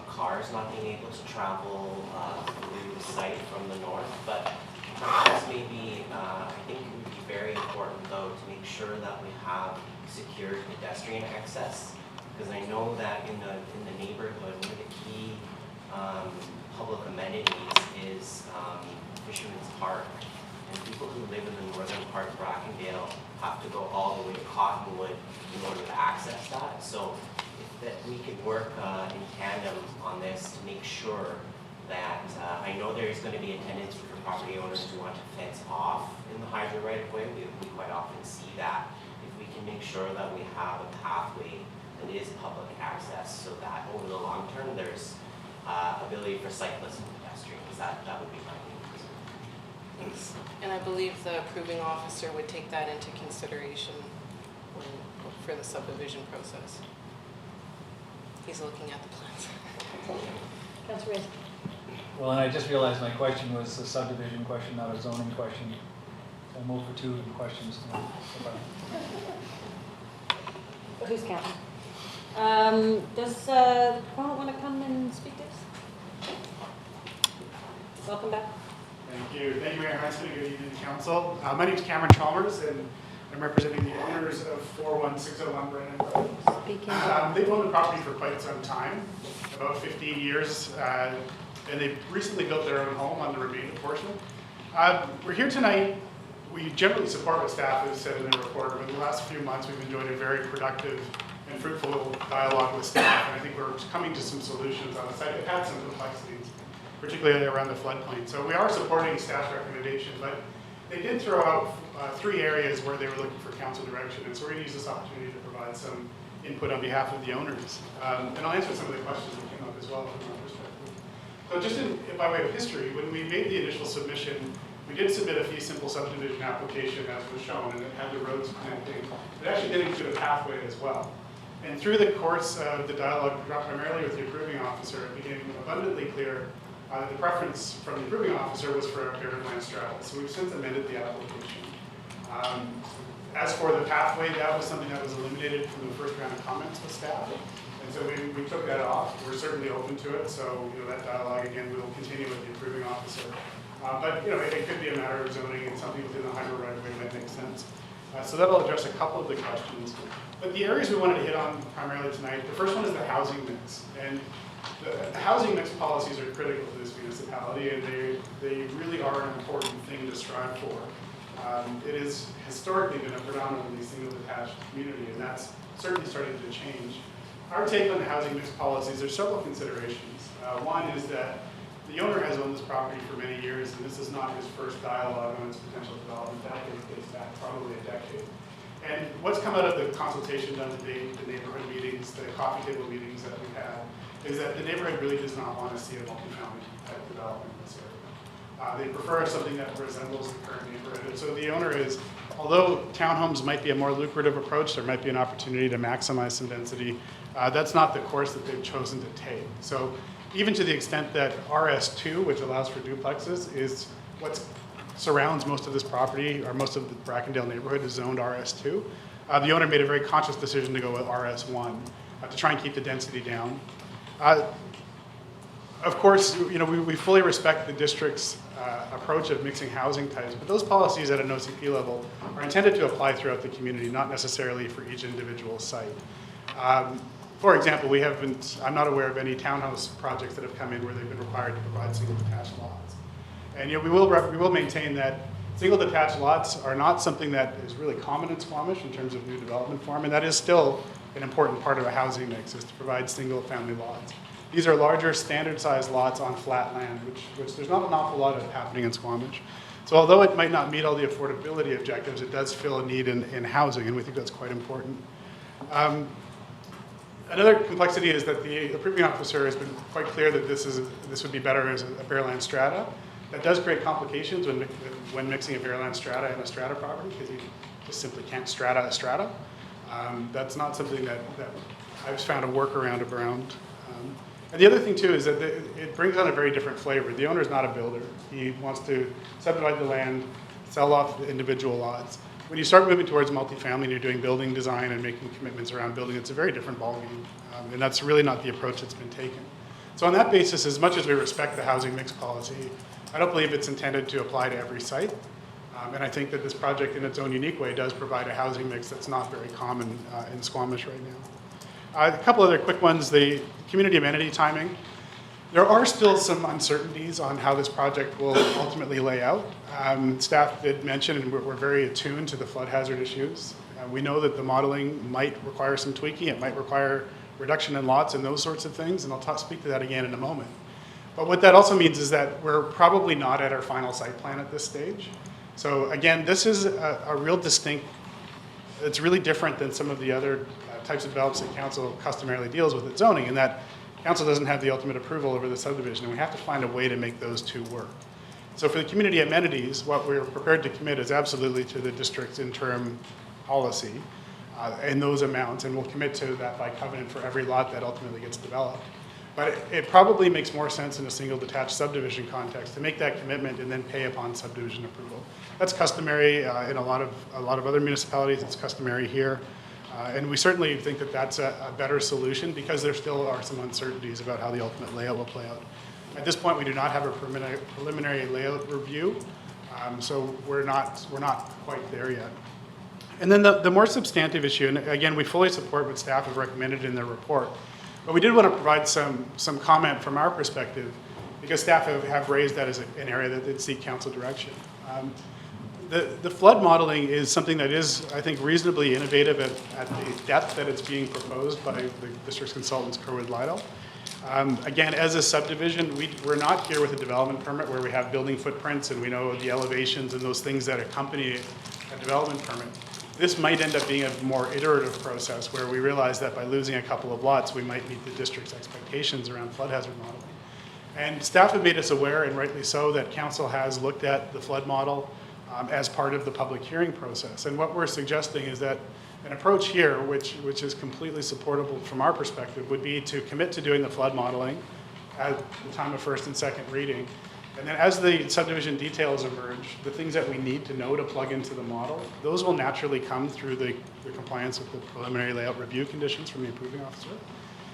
cars not being able to travel through the site from the north, but perhaps maybe I think it would be very important though to make sure that we have secured pedestrian access, because I know that in the neighborhood, one of the key public amenities is Fisherman's Park. And people who live in the northern part of Brackendale have to go all the way to Cottonwood in order to access that. So if we could work in tandem on this to make sure that, I know there's going to be a tendency for property owners who want to fence off in the hydro right of way. We quite often see that. If we can make sure that we have a pathway that is public access so that over the long term there's ability for cyclists and pedestrians, that would be my main concern. Thanks. And I believe the approving officer would take that into consideration for the subdivision process. He's looking at the plans. Councillor Rice. Well, and I just realized my question was a subdivision question, not a zoning question. So I moved for two questions. Who's counting? Does the proponent want to come and speak to us? Welcome back. Thank you, Mayor Hanson. Good evening, Council. My name is Cameron Chalmers, and I'm representing the owners of 41601 Brennan Road. Speaking. They've owned the property for quite some time, about 15 years, and they've recently built their own home on the remaining portion. We're here tonight. We generally support what staff has said in their report. Over the last few months, we've enjoyed a very productive and fruitful dialogue with staff, and I think we're coming to some solutions on the site. It had some complexities, particularly around the floodplain. So we are supporting staff's recommendation, but They did throw out 3 areas where they were looking for council direction, and so we're going to use this opportunity to provide some input on behalf of the owners. And I'll answer some of the questions that came up as well from our perspective. So just by way of history, when we made the initial submission, we did submit a fee simple subdivision application as was shown, and it had the roads connecting. It actually did include a pathway as well. And through the course of the dialogue, primarily with the approving officer, it became abundantly clear that the preference from the approving officer was for a paired land straddle. So we've since amended the application. As for the pathway, that was something that was eliminated from the first round of comments with staff. And so we took that off. We're certainly open to it. So that dialogue, again, we will continue with the approving officer. But it could be a matter of zoning and something within the hybrid right of way that makes sense. So that'll address a couple of the questions. But the areas we wanted to hit on primarily tonight, the first one is the housing mix. And the housing mix policies are critical to this municipality, and they really are an important thing to strive for. It has historically been a predominantly single detached community, and that's certainly starting to change. Our take on the housing mix policies, there's several considerations. One is that the owner has owned this property for many years, and this is not his first dialogue on its potential development. That dates back probably a decade. And what's come out of the consultation done to date, the neighborhood meetings, the coffee table meetings that we've had, is that the neighborhood really does not want to see a multifamily type development in this area. They prefer something that resembles the current neighborhood. And so the owner is, although townhomes might be a more lucrative approach, there might be an opportunity to maximize some density, that's not the course that they've chosen to take. So even to the extent that RS2, which allows for duplexes, is what surrounds most of this property, or most of the Brackendale neighborhood is zoned RS2. The owner made a very conscious decision to go with RS1 to try and keep the density down. Of course, we fully respect the district's approach of mixing housing types, but those policies at an OCP level are intended to apply throughout the community, not necessarily for each individual site. For example, I'm not aware of any townhouse projects that have come in where they've been required to provide single detached lots. And we will maintain that single detached lots are not something that is really common in Squamish in terms of new development form, and that is still an important part of a housing mix, is to provide single family lots. These are larger standard sized lots on flat land, which there's not an awful lot of happening in Squamish. So although it might not meet all the affordability objectives, it does fill a need in housing, and we think that's quite important. Another complexity is that the approving officer has been quite clear that this would be better as a bare land strata. That does create complications when mixing a bare land strata and a strata property, because you just simply can't strata a strata. That's not something that I've found a workaround around. And the other thing too is that it brings on a very different flavor. The owner is not a builder. He wants to subdivide the land, sell off the individual lots. When you start moving towards multifamily and you're doing building design and making commitments around building, it's a very different ballgame. And that's really not the approach that's been taken. So on that basis, as much as we respect the housing mix policy, I don't believe it's intended to apply to every site. And I think that this project in its own unique way does provide a housing mix that's not very common in Squamish right now. A couple other quick ones, the community amenity timing. There are still some uncertainties on how this project will ultimately lay out. Staff did mention, and we're very attuned to the flood hazard issues. We know that the modeling might require some tweaking. It might require reduction in lots and those sorts of things, and I'll speak to that again in a moment. But what that also means is that we're probably not at our final site plan at this stage. So again, this is a real distinct, it's really different than some of the other types of developments that council customarily deals with at zoning, in that council doesn't have the ultimate approval over the subdivision, and we have to find a way to make those two work. So for the community amenities, what we're prepared to commit is absolutely to the district's interim policy and those amounts, and we'll commit to that by covenant for every lot that ultimately gets developed. But it probably makes more sense in a single detached subdivision context to make that commitment and then pay upon subdivision approval. That's customary in a lot of other municipalities. It's customary here. And we certainly think that that's a better solution, because there still are some uncertainties about how the ultimate layout will play out. At this point, we do not have a preliminary layout review, so we're not quite there yet. And then the more substantive issue, and again, we fully support what staff have recommended in their report, but we did want to provide some comment from our perspective, because staff have raised that as an area that did seek council direction. The flood modeling is something that is, I think, reasonably innovative at the depth that it's being proposed by the district's consultants, Kerwood Lidle. Again, as a subdivision, we're not here with a development permit where we have building footprints and we know the elevations and those things that accompany a development permit. This might end up being a more iterative process where we realize that by losing a couple of lots, we might meet the district's expectations around flood hazard modeling. And staff have made us aware, and rightly so, that council has looked at the flood model as part of the public hearing process. And what we're suggesting is that an approach here, which is completely supportable from our perspective, would be to commit to doing the flood modeling at the time of first and second reading. And then as the subdivision details emerge, the things that we need to know to plug into the model, those will naturally come through the compliance with the preliminary layout review conditions from the approving officer.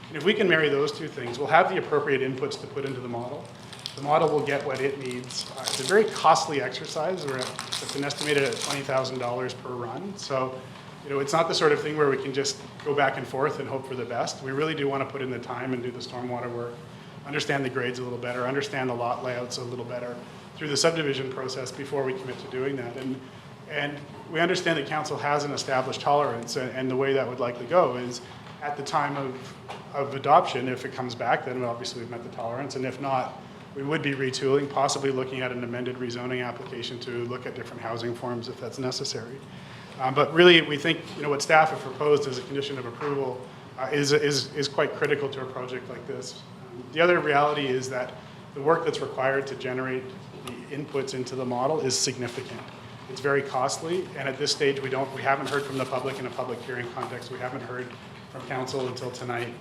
And if we can marry those two things, we'll have the appropriate inputs to put into the model. The model will get what it needs. It's a very costly exercise. It's an estimated at $20,000 per run. So, it's not the sort of thing where we can just go back and forth and hope for the best. We really do want to put in the time and do the stormwater work, understand the grades a little better, understand the lot layouts a little better through the subdivision process before we commit to doing that. And we understand that council has an established tolerance, and the way that would likely go is at the time of adoption, if it comes back, then obviously we've met the tolerance, and if not, we would be retooling, possibly looking at an amended rezoning application to look at different housing forms if that's necessary. But really, we think what staff have proposed as a condition of approval is quite critical to a project like this. The other reality is that the work that's required to generate the inputs into the model is significant. It's very costly, and at this stage, we haven't heard from the public in a public hearing context. We haven't heard from council until tonight.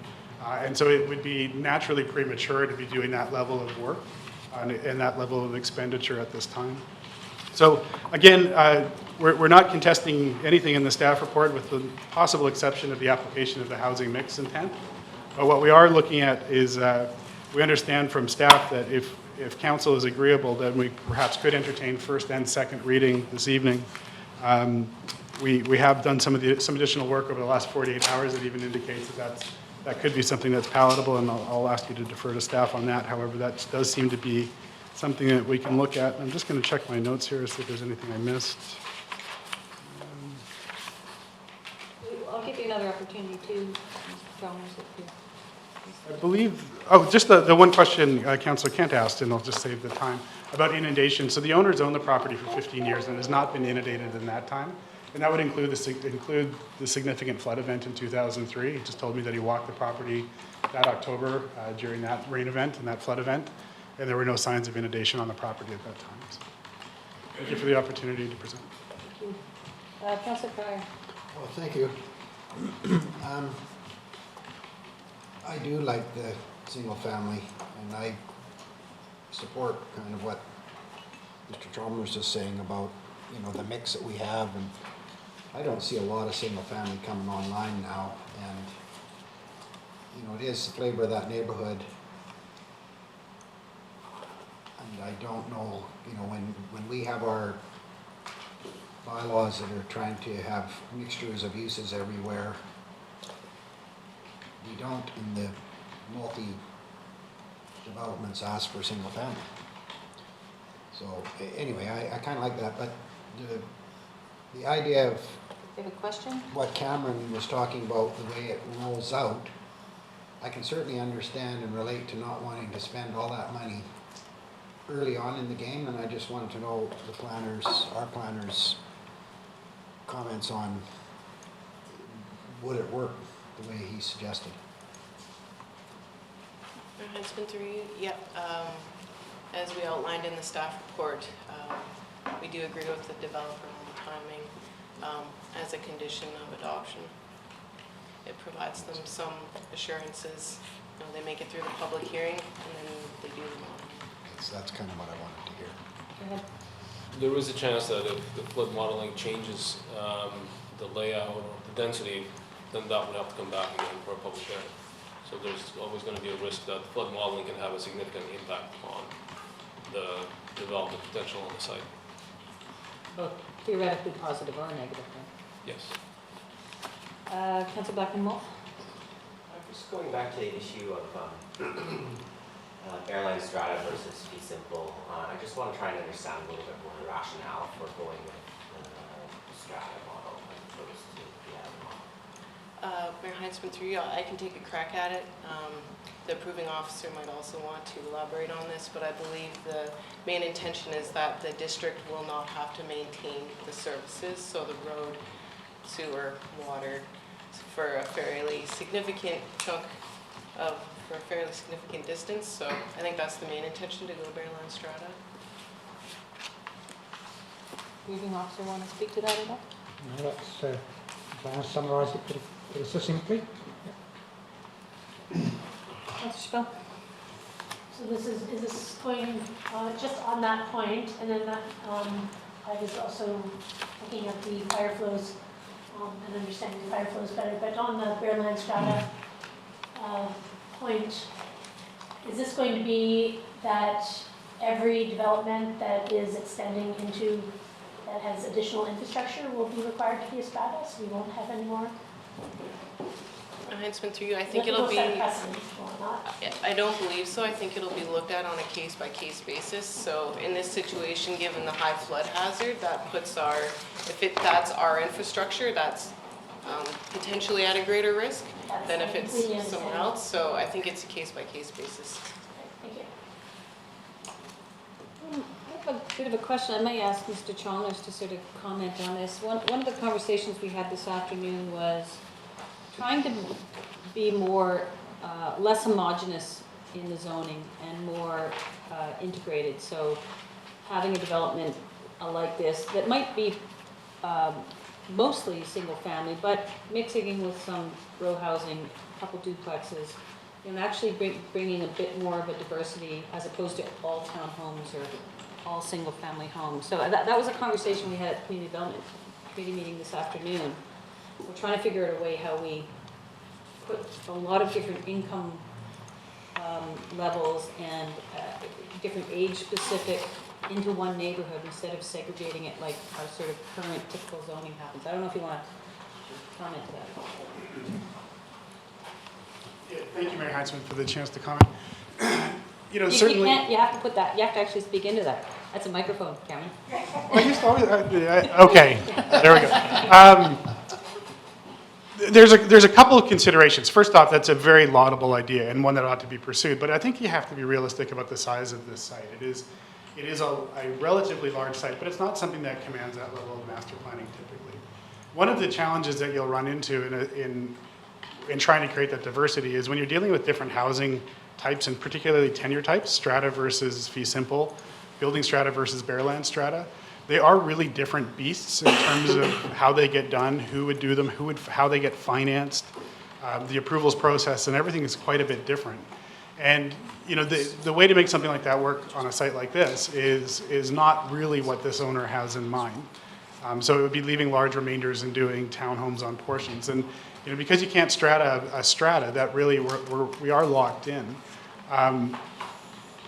And so it would be naturally premature to be doing that level of work and that level of expenditure at this time. So again, we're not contesting anything in the staff report with the possible exception of the application of the housing mix intent. But what we are looking at is we understand from staff that if council is agreeable, then we perhaps could entertain first and second reading this evening. We have done some additional work over the last 48 hours that even indicates that could be something that's palatable, and I'll ask you to defer to staff on that. However, that does seem to be something that we can look at. I'm just going to check my notes here, see if there's anything I missed. I'll give you another opportunity too, Mr. Chalmers, if you. I believe, just the one question Councillor Kent asked, and I'll just save the time, about inundation. So the owner's owned the property for 15 years and has not been inundated in that time. And that would include the significant flood event in 2003. He just told me that he walked the property that October during that rain event and that flood event, and there were no signs of inundation on the property at that time. So thank you for the opportunity to present. Thank you. Councillor Cryer. Well, thank you. I do like the single family, and I support kind of what Mr. Chalmers is saying about, the mix that we have, and I don't see a lot of single family coming online now, and it is the flavor of that neighborhood. And I don't know, when we have our bylaws that are trying to have mixtures of uses everywhere, we don't in the multi-developments ask for single family. So anyway, I kind of like that, but the idea of You have a question? what Cameron was talking about, the way it rolls out, I can certainly understand and relate to not wanting to spend all that money early on in the game, and I just wanted to know our planners' comments on would it work the way he suggested. It's been through, yep. As we outlined in the staff report, we do agree with the developer on the timing as a condition of adoption. It provides them some assurances. They make it through the public hearing, and then they do the modeling. So that's kind of what I wanted to hear. Go ahead. There is a chance that if the flood modeling changes the layout or the density, then that would have to come back again for a public hearing. So there's always going to be a risk that flood modeling can have a significant impact on the development potential on the site. Both theoretically positive or negative, then. Yes. Councillor Blackman-Wolf. Just going back to the issue of airline strata versus fee simple, I just want to try and understand a little bit more the rationale for going with the strata model as opposed to the other model. Mayor Heinzman, through you, I can take a crack at it. The approving officer might also want to elaborate on this, but I believe the main intention is that the district will not have to maintain the services, so the road, sewer, water, for a fairly significant chunk of, for a fairly significant distance. So I think that's the main intention, to go Bearland Strata. Approving officer want to speak to that at all? No, that's, trying to summarise it pretty succinctly. Councillor Chappelle? So is this going, just on that point, and then that, I was also looking at the fire flows and understanding the fire flows better, but on the Bearland Strata point, is this going to be that every development that is extending into, that has additional infrastructure will be required to be a strata, so we won't have any more? Heinzman, through you, I think it'll be, I don't believe so. I think it'll be looked at on a case-by-case basis. So in this situation, given the high flood hazard, that puts our, that's our infrastructure, that's potentially at a greater risk than if it's somewhere else. So I think it's a case-by-case basis. Thank you. I have a bit of a question. I may ask Mr. Chalmers to sort of comment on this. One of the conversations we had this afternoon was trying to be more, less homogeneous in the zoning and more integrated. So having a development like this that might be mostly single family, but mixing with some row housing, a couple duplexes, and actually bringing a bit more of a diversity as opposed to all townhomes or all single family homes. So that was a conversation we had at the Community Development Committee meeting this afternoon. We're trying to figure out a way how we put a lot of different income levels and different age specific into one neighborhood instead of segregating it like our sort of current typical zoning happens. I don't know if you want to comment to that. Yeah, thank you, Mayor Heinzman, for the chance to comment. Certainly. You have to put that, you have to actually speak into that. That's a microphone, Cameron. I used to always, okay, there we go. There's a couple of considerations. First off, that's a very laudable idea and one that ought to be pursued, but I think you have to be realistic about the size of this site. It is a relatively large site, but it's not something that commands that level of master planning typically. One of the challenges that you'll run into in trying to create that diversity is when you're dealing with different housing types, and particularly tenure types, strata versus fee simple, building strata versus Bearland Strata, they are really different beasts in terms of how they get done, who would do them, how they get financed, the approvals process, and everything is quite a bit different. And the way to make something like that work on a site like this is not really what this owner has in mind. So it would be leaving large remainders and doing townhomes on portions. And because you can't strata a strata, that really we are locked in.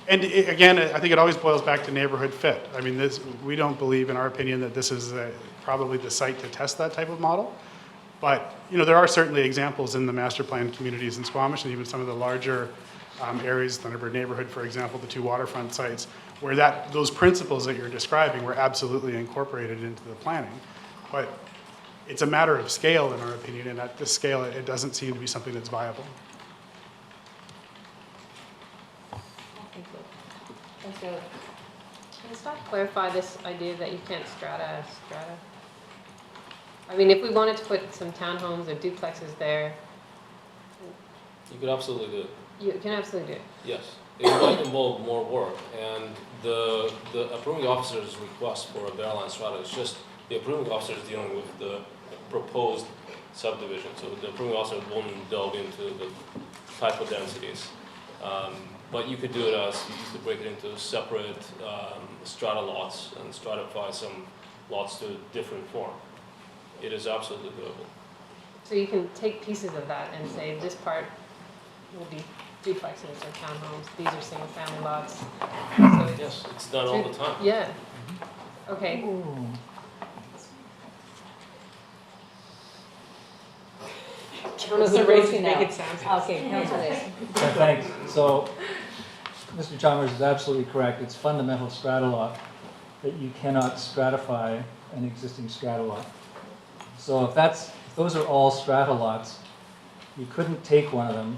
And again, I think it always boils back to neighborhood fit. I mean, we don't believe, in our opinion, that this is probably the site to test that type of model. But there are certainly examples in the master plan communities in Squamish and even some of the larger areas, Thunderbird neighborhood, for example, the two waterfront sites, where those principles that you're describing were absolutely incorporated into the planning. But it's a matter of scale, in our opinion, and at this scale, it doesn't seem to be something that's viable. Can you start to clarify this idea that you can't strata? I mean, if we wanted to put some townhomes or duplexes there, You could absolutely do it. you can absolutely do it. Yes. It might involve more work, and the approving officer's request for a Bearland Strata is just the approving officer is dealing with the proposed subdivision. So the approving officer won't delve into the type of densities. But you could do it as, you could break it into separate strata lots and stratify some lots to a different form. It is absolutely doable. So you can take pieces of that and say this part will be duplexes or townhomes. These are single family lots. So Yes, it's done all the time. Yeah. Okay. I don't know who raised to make it sound. Okay, Councilor Lace. Thanks. So, Mr. Chalmers is absolutely correct. It's fundamental strata law that you cannot stratify an existing strata lot. So if those are all strata lots, You couldn't take one of them,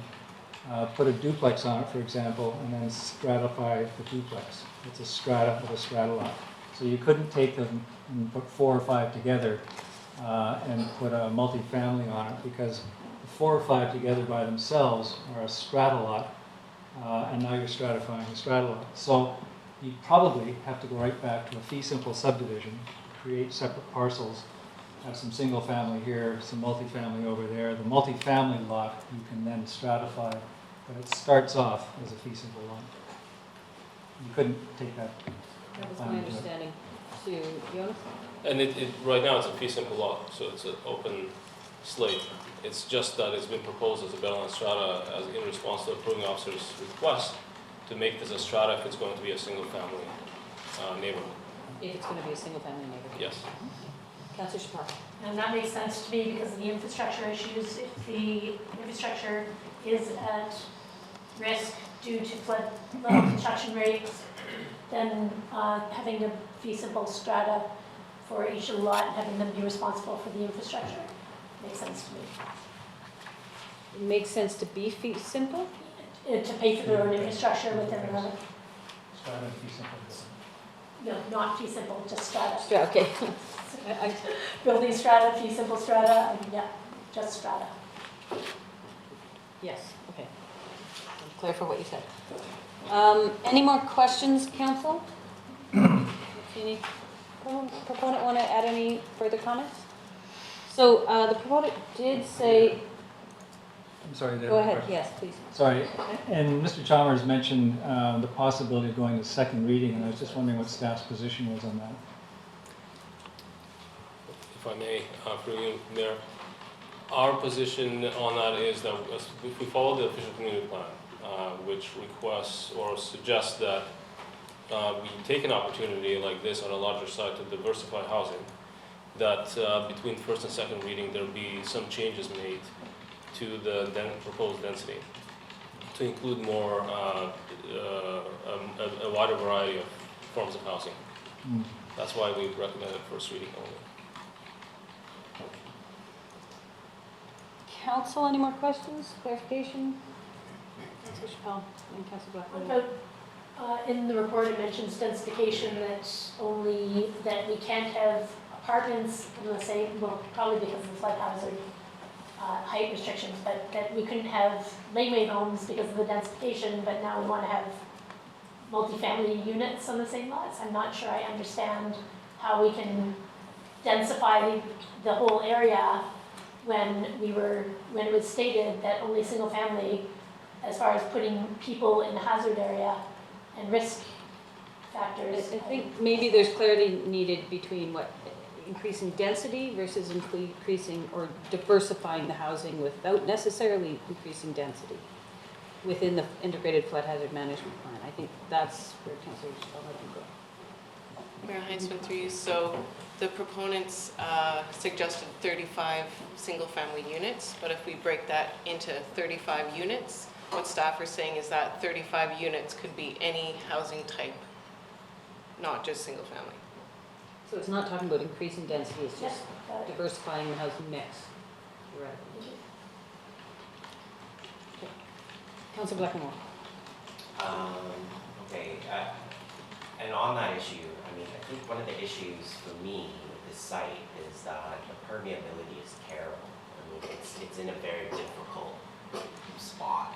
put a duplex on it, for example, and then stratify the duplex. It's a strata of a strata lot. So you couldn't take them and put 4 or 5 together and put a multifamily on it, because the 4 or 5 together by themselves are a strata lot, and now you're stratifying the strata lot. So you probably have to go right back to a fee simple subdivision, create separate parcels, have some single family here, some multifamily over there. The multifamily lot you can then stratify, but it starts off as a fee simple lot. You couldn't take that. That was my understanding too. Jonas? And right now it's a fee simple lot, so it's an open slate. It's just that it's been proposed as a Bellland strata as in response to the approving officer's request to make this a strata if it's going to be a single family neighborhood. If it's going to be a single-family neighborhood. Yes. Councillor Chaparro. And that makes sense to me because of the infrastructure issues. If the infrastructure is at risk due to flood level construction rates, then having a fee simple strata for each lot and having them be responsible for the infrastructure makes sense to me. It makes sense to be fee simple? To pay for their own infrastructure within the, Strata and fee simple. no, not fee simple, just strata. Okay. Building strata, fee simple strata, yeah, just strata. Yes, okay. Clarify what you said. Any more questions, council? Any proponent want to add any further comments? So the proponent did say, I'm sorry. go ahead, yes, please. Sorry, and Mr. Chalmers mentioned the possibility of going to second reading, and I was just wondering what staff's position was on that. If I may, through you, Mayor, our position on that is that if we follow the official community plan, which requests or suggests that we take an opportunity like this on a larger site to diversify housing, that between first and second reading there be some changes made to the proposed density to include more, a wider variety of forms of housing. Mm. That's why we recommended first reading only. Council, any more questions, clarification? Councilor Chappelle and Councilor Blackburn. In the report, it mentions densification, that we can't have apartments in the same, well, probably because of the flood hazard height restrictions, but that we couldn't have laneway homes because of the densification, but now we want to have multifamily units on the same lots. I'm not sure I understand how we can densify the whole area when it was stated that only single family, as far as putting people in the hazard area and risk factors. I think maybe there's clarity needed between what increasing density versus increasing or diversifying the housing without necessarily increasing density within the integrated flood hazard management plan. I think that's where Councillor Chappelle might go. Mayor Heinzman, through you. So the proponents suggested 35 single-family units, but if we break that into 35 units, what staff are saying is that 35 units could be any housing type, not just single-family. So it's not talking about increasing density, it's just diversifying the housing mix. Right. Okay. Councillor Blackmore. Okay, and on that issue, I mean, I think one of the issues for me with this site is that the permeability is terrible. I mean, it's in a very difficult spot,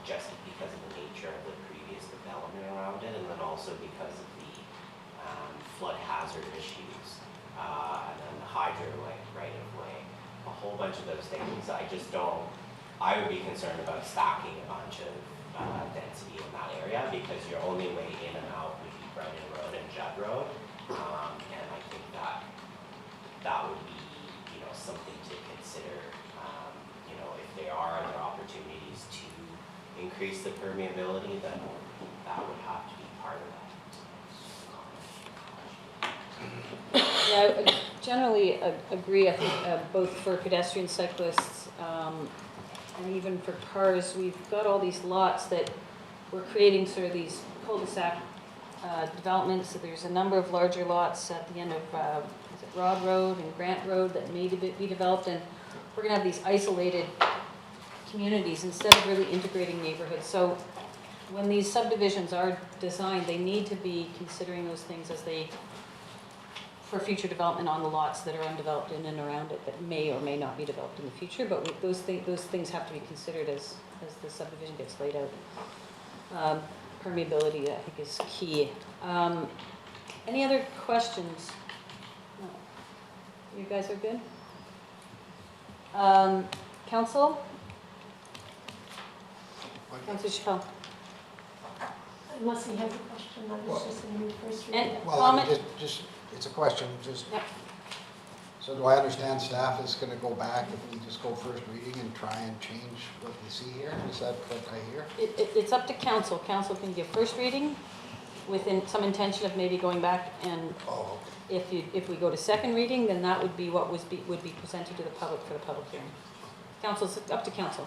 just because of the nature of the previous development around it, and then also because of the flood hazard issues, and then the hydro right of way, a whole bunch of those things. I would be concerned about stacking a bunch of density in that area, because your only way in and out would be Brennan Road and Judd Road, and I think that would be, something to consider. If there are other opportunities to increase the permeability, then that would have to be part of that. Yeah, I generally agree. I think both for pedestrian cyclists and even for cars, we've got all these lots that we're creating sort of these cul-de-sac developments. So there's a number of larger lots at the end of is it Rod Road and Grant Road that may be developed, and we're going to have these isolated communities instead of really integrating neighborhoods. So when these subdivisions are designed, they need to be considering those things as they, for future development on the lots that are undeveloped in and around it that may or may not be developed in the future, but those things have to be considered as the subdivision gets laid out. Permeability, I think, is key. Any other questions? No. You guys are good? Council? Councilor Chappelle? Unless he has a question, I was just in the first And reading. Well, comment? just, it's a question, just, Yep. so do I understand staff is gonna go back if we just go first reading and try and change what we see here? Is that what I hear? It's up to council. Council can give first reading within some intention of maybe going back, and Oh, if we go to second reading, then that would be what would be presented to the public for the public hearing. Council, it's up to council.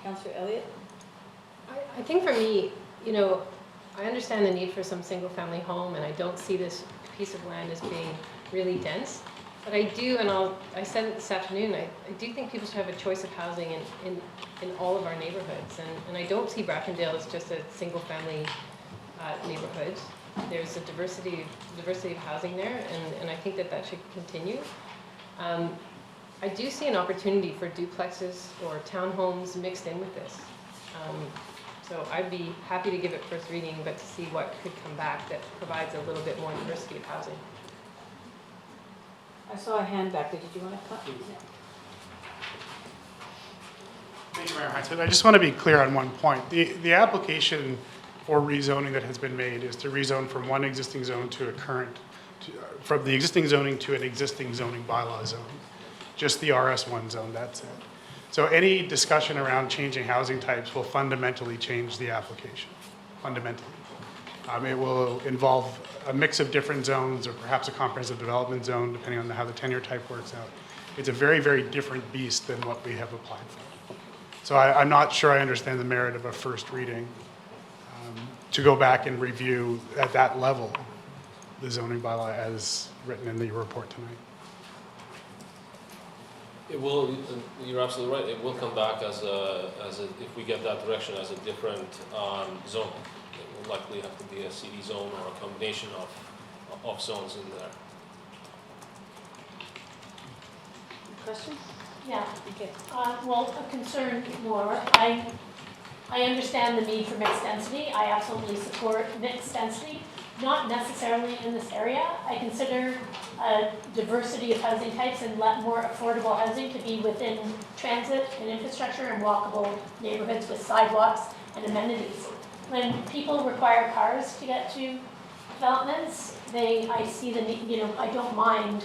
Councilor Elliott? I think for me, you know, I understand the need for some single-family home, and I don't see this piece of land as being really dense. But I do, and I said it this afternoon, I do think people should have a choice of housing in all of our neighborhoods. And I don't see Brackendale as just a single-family neighborhood. There's a diversity of housing there, and I think that should continue. I do see an opportunity for duplexes or townhomes mixed in with this. So I'd be happy to give it first reading, but to see what could come back that provides a little bit more diversity of housing. I saw a hand back there. Did you want to come? Thank you, Mayor Heinz. I just want to be clear on one point. The application for rezoning that has been made is to rezone from one existing zone to a current, from the existing zoning to an existing zoning bylaw zone. Just the RS1 zone, that's it. So any discussion around changing housing types will fundamentally change the application, fundamentally. It will involve a mix of different zones or perhaps a comprehensive development zone, depending on how the tenure type works out. It's a very, very different beast than what we have applied for. So I'm not sure I understand the merit of a first reading to go back and review at that level the zoning bylaw as written in the report tonight. It will, you're absolutely right, it will come back as if we get that direction, as a different zone. It will likely have to be a CD zone or a combination of zones in there. Question? Yeah. Okay. Well, a concern more. I understand the need for mixed density. I absolutely support mixed density, not necessarily in this area. I consider a diversity of housing types and more affordable housing to be within transit and infrastructure and walkable neighborhoods with sidewalks and amenities. When people require cars to get to developments, I see the need, you know, I don't mind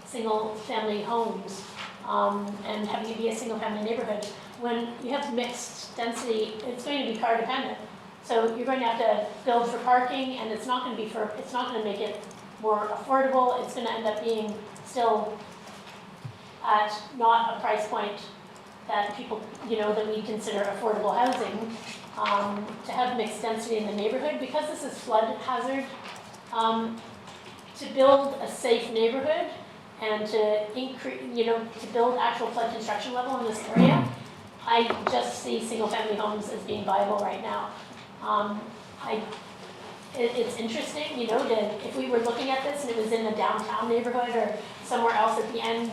single-family homes and having it be a single-family neighborhood. When you have mixed density, it's going to be car dependent. So you're going to have to build for parking, and it's not going to make it more affordable. It's going to end up being still at not a price point that people, you know, that we consider affordable housing. To have mixed density in the neighborhood, because this is flood hazard, to build a safe neighborhood and to increase, you know, to build actual flood construction level in this area, I just see single-family homes as being viable right now. It's interesting, you know, if we were looking at this and it was in a downtown neighborhood or somewhere else at the end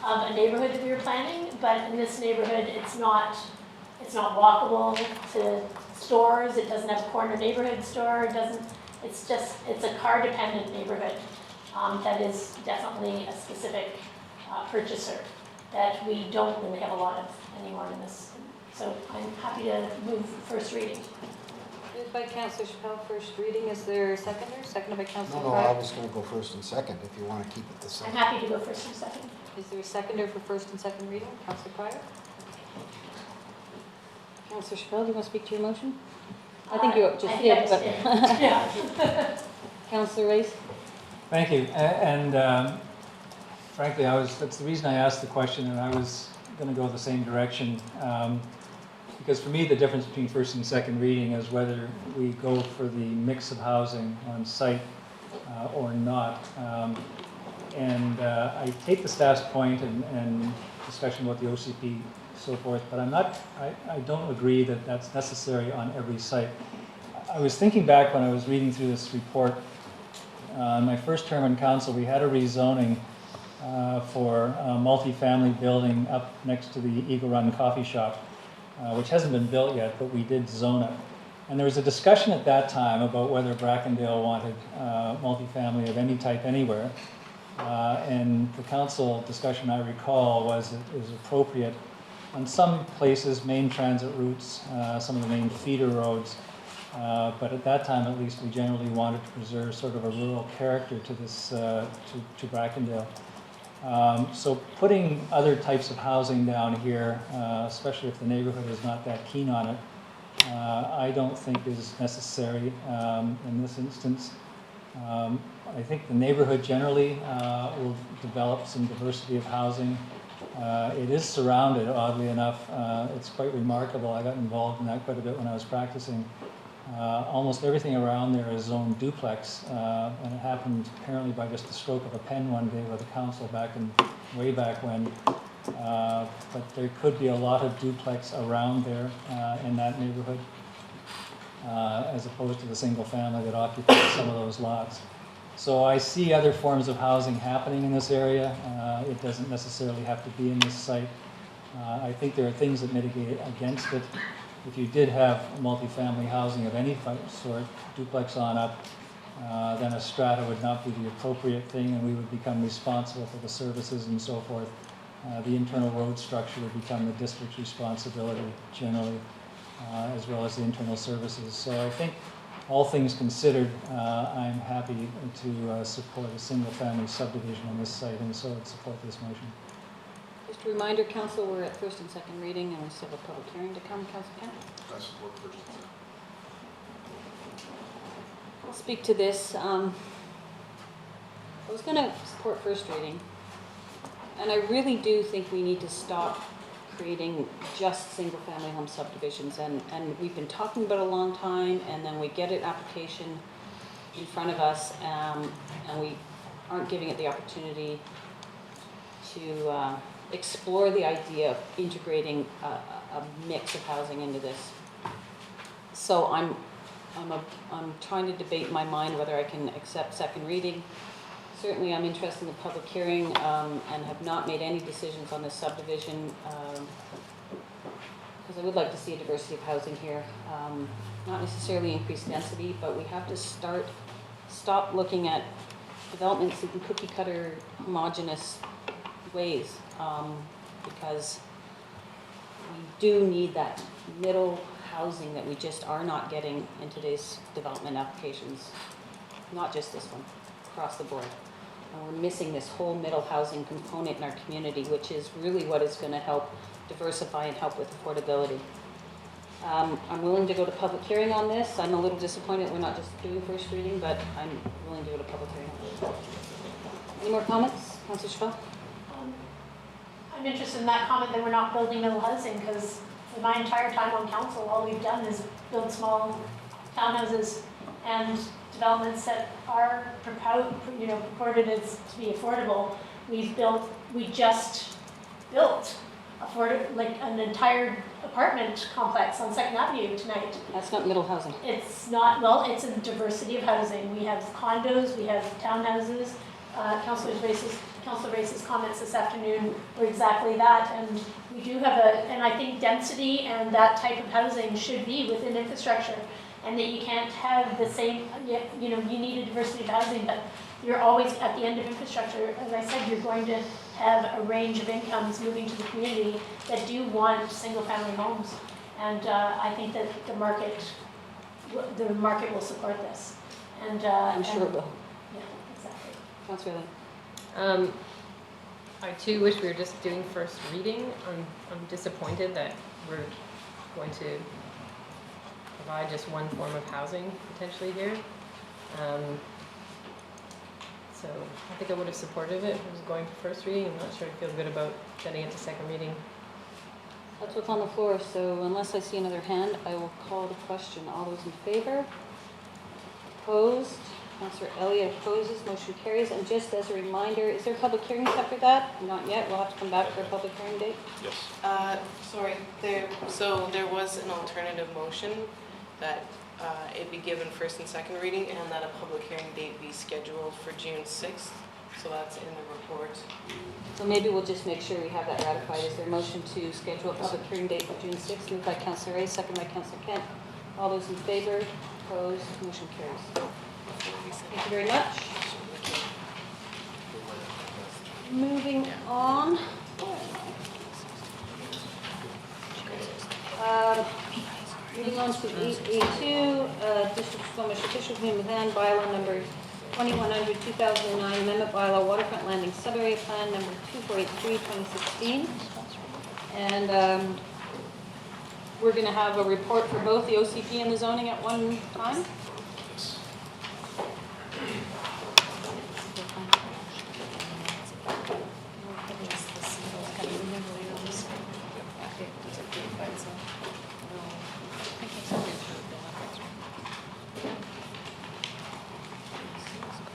of a neighborhood that we were planning, but in this neighborhood, it's not walkable to stores. It doesn't have a corner neighborhood store. It's a car-dependent neighborhood that is definitely a specific purchaser that we don't really have a lot of anymore in this. So I'm happy to move first reading. Moved by Councilor Chappelle, first reading. Is there a seconder? Seconded by Councilor No, Pryor. I was gonna go first and second, if you wanna keep it the same. I'm happy to go first and second. Is there a seconder for first and second reading? Councilor Pryor? Councilor Chappelle, do you want to speak to your motion? I think you just I think did, I just but. did. Yeah. Councilor Race? Thank you. And frankly, that's the reason I asked the question, and I was going to go the same direction. Because for me, the difference between first and second reading is whether we go for the mix of housing on site or not. And I take the staff's point, and discussion about the OCP, so forth, but I don't agree that that's necessary on every site. I was thinking back when I was reading through this report, my first term in council, we had a rezoning for a multifamily building up next to the Eagle Run Coffee Shop, which hasn't been built yet, but we did zone it. And there was a discussion at that time about whether Brackendale wanted multifamily of any type anywhere. And the council discussion I recall was it was appropriate on some places, main transit routes, some of the main feeder roads. But at that time, at least, we generally wanted to preserve sort of a rural character to this, to Brackendale. So putting other types of housing down here, especially if the neighborhood is not that keen on it, I don't think is necessary in this instance. I think the neighborhood generally will develop some diversity of housing. It is surrounded, oddly enough. It's quite remarkable. I got involved in that quite a bit when I was practicing. Almost everything around there is zoned duplex, and it happened apparently by just the stroke of a pen one day with the council way back when. But there could be a lot of duplex around there in that neighborhood, as opposed to the single family that occupies some of those lots. So I see other forms of housing happening in this area. It doesn't necessarily have to be in this site. I think there are things that mitigate against it. If you did have multifamily housing of any sort, duplex on up, then a strata would not be the appropriate thing, and we would become responsible for the services and so forth. The internal road structure would become the district's responsibility generally, as well as the internal services. So I think all things considered, I'm happy to support a single-family subdivision on this site, and so I'd support this motion. Just a reminder, council, we're at first and second reading, and we still have a public hearing to come. Council Kent? I support first and second. I'll speak to this. I was going to support first reading, and I really do think we need to stop creating just single-family home subdivisions, and we've been talking about it a long time, and then we get an application in front of us, and we aren't giving it the opportunity to explore the idea of integrating a mix of housing into this. So I'm trying to debate in my mind whether I can accept second reading. Certainly I'm interested in the public hearing and have not made any decisions on this subdivision because I would like to see a diversity of housing here. Not necessarily increased density, but we have to stop looking at developments in cookie cutter homogeneous ways because we do need that middle housing that we just are not getting in today's development applications, not just this one, across the board. And we're missing this whole middle housing component in our community, which is really what is going to help diversify and help with affordability. I'm willing to go to public hearing on this. I'm a little disappointed we're not just doing first reading, but I'm willing to go to public hearing. Any more comments? Councillor Schwell? I'm interested in that comment that we're not building middle housing, because for my entire time on council, all we've done is build small townhouses and developments that are purported as to be affordable. We just built an entire apartment complex on 2nd Avenue tonight. That's not middle housing. It's not, well, it's a diversity of housing. We have condos, we have townhouses. Councillor Race's comments this afternoon were exactly that, and we do have and I think density and that type of housing should be within infrastructure, and that you can't have the same, you need a diversity of housing, but you're always at the end of infrastructure. As I said, you're going to have a range of incomes moving to the community that do want single-family homes, and I think that the market will support this, and I'm sure it will. Yeah, exactly. Councillor Lee. I too wish we were just doing first reading. I'm disappointed that we're going to provide just one form of housing potentially here. So I think I would have supported it if it was going for first reading. I'm not sure I feel good about getting it to second reading. That's what's on the floor, so unless I see another hand, I will call the question. All those in favor? Opposed? Councillor Elliott opposes, motion carries. And just as a reminder, is there a public hearing after that? Not yet, we'll have to come back for a public hearing date. Yes. Sorry, so there was an alternative motion that it be given first and second reading and that a public hearing date be scheduled for June 6th. So that's in the report. So maybe we'll just make sure we have that ratified. Is there a motion to schedule a public hearing date for June 6th? Moved by Councillor Ray, second by Councillor Kent. All those in favor? Opposed? Motion carries. Thank you very much. Moving on. Moving on to 8A2, District of Squamish Official Committee Plan Bylaw number 2100, 2009, Amendment Bylaw Waterfront Landing Sub-Area Plan number 2483, 2016. And we're going to have a report for both the OCP and the zoning at one time.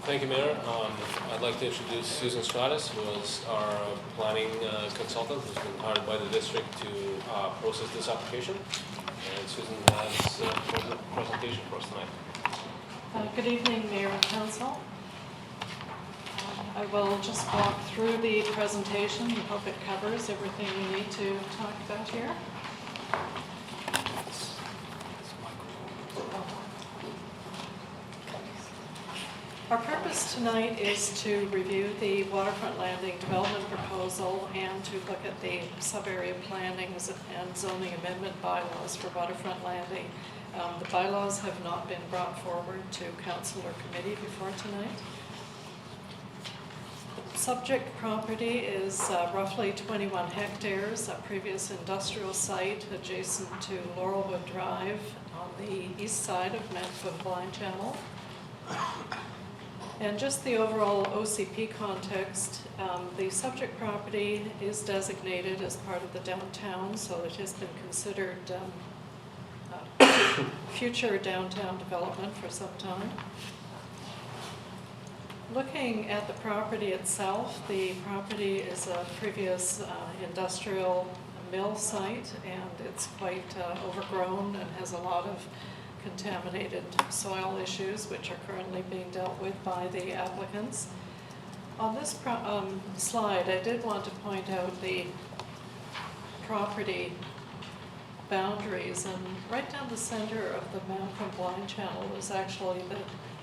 Thank you, Mayor. I'd like to introduce Susan Stratus, who is our planning consultant, who's been hired by the district to process this application. And Susan has a presentation for us tonight. Good evening, Mayor and Council. I will just walk through the presentation and hope it covers everything we need to talk about here. Our purpose tonight is to review the waterfront landing development proposal and to look at the sub-area plannings and zoning amendment bylaws for waterfront landing. The bylaws have not been brought forward to council or committee before tonight. Subject property is roughly 21 hectares, a previous industrial site adjacent to Laurelwood Drive on the east side of Maxwell Blind Channel. And just the overall OCP context, the subject property is designated as part of the downtown, so it has been considered future downtown development for some time. Looking at the property itself, the property is a previous industrial mill site, and it's quite overgrown and has a lot of contaminated soil issues, which are currently being dealt with by the applicants. On this slide, I did want to point out the property boundaries, and right down the center of the Malcolm Blind Channel is actually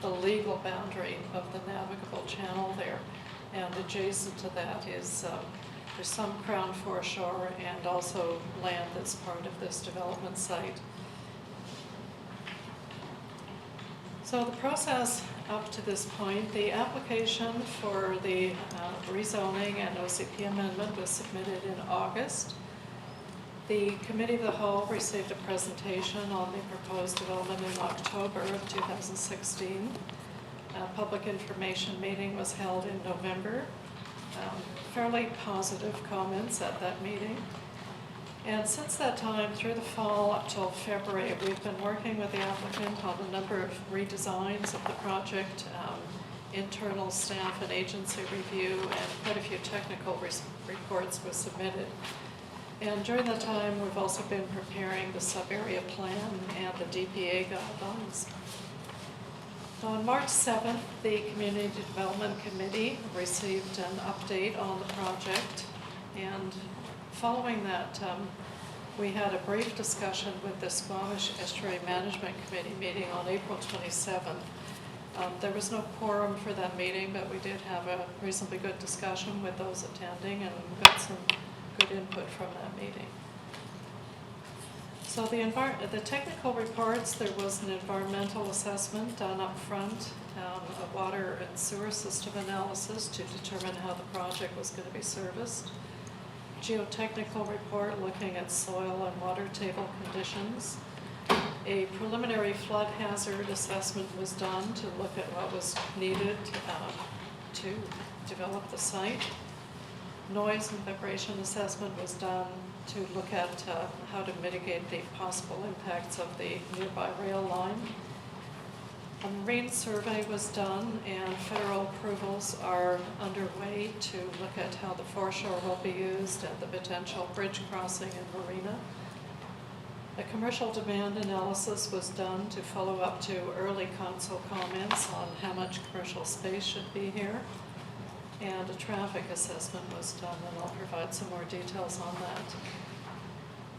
the legal boundary of the navigable channel there, and adjacent to that is there's some Crown foreshore and also land that's part of this development site. So the process up to this point, the application for the rezoning and OCP amendment was submitted in August. The Committee of the Whole received a presentation on the proposed development in October of 2016. A public information meeting was held in November. Fairly positive comments at that meeting. And since that time, through the fall up till February, we've been working with the applicant on a number of redesigns of the project, internal staff and agency review, and quite a few technical reports were submitted. And during that time, we've also been preparing the sub-area plan and the DPA guidelines. On March 7th, the Community Development Committee received an update on the project, and following that, we had a brief discussion with the Squamish Estuary Management Committee meeting on April 27th. There was no quorum for that meeting, but we did have a reasonably good discussion with those attending and got some good input from that meeting. So the technical reports, there was an environmental assessment done up front, a water and sewer system analysis to determine how the project was going to be serviced. Geotechnical report looking at soil and water table conditions. A preliminary flood hazard assessment was done to look at what was needed to develop the site. Noise and vibration assessment was done to look at how to mitigate the possible impacts of the nearby rail line. A marine survey was done and federal approvals are underway to look at how the foreshore will be used and the potential bridge crossing in Marina. A commercial demand analysis was done to follow up to early council comments on how much commercial space should be here. And a traffic assessment was done, and I'll provide some more details on that.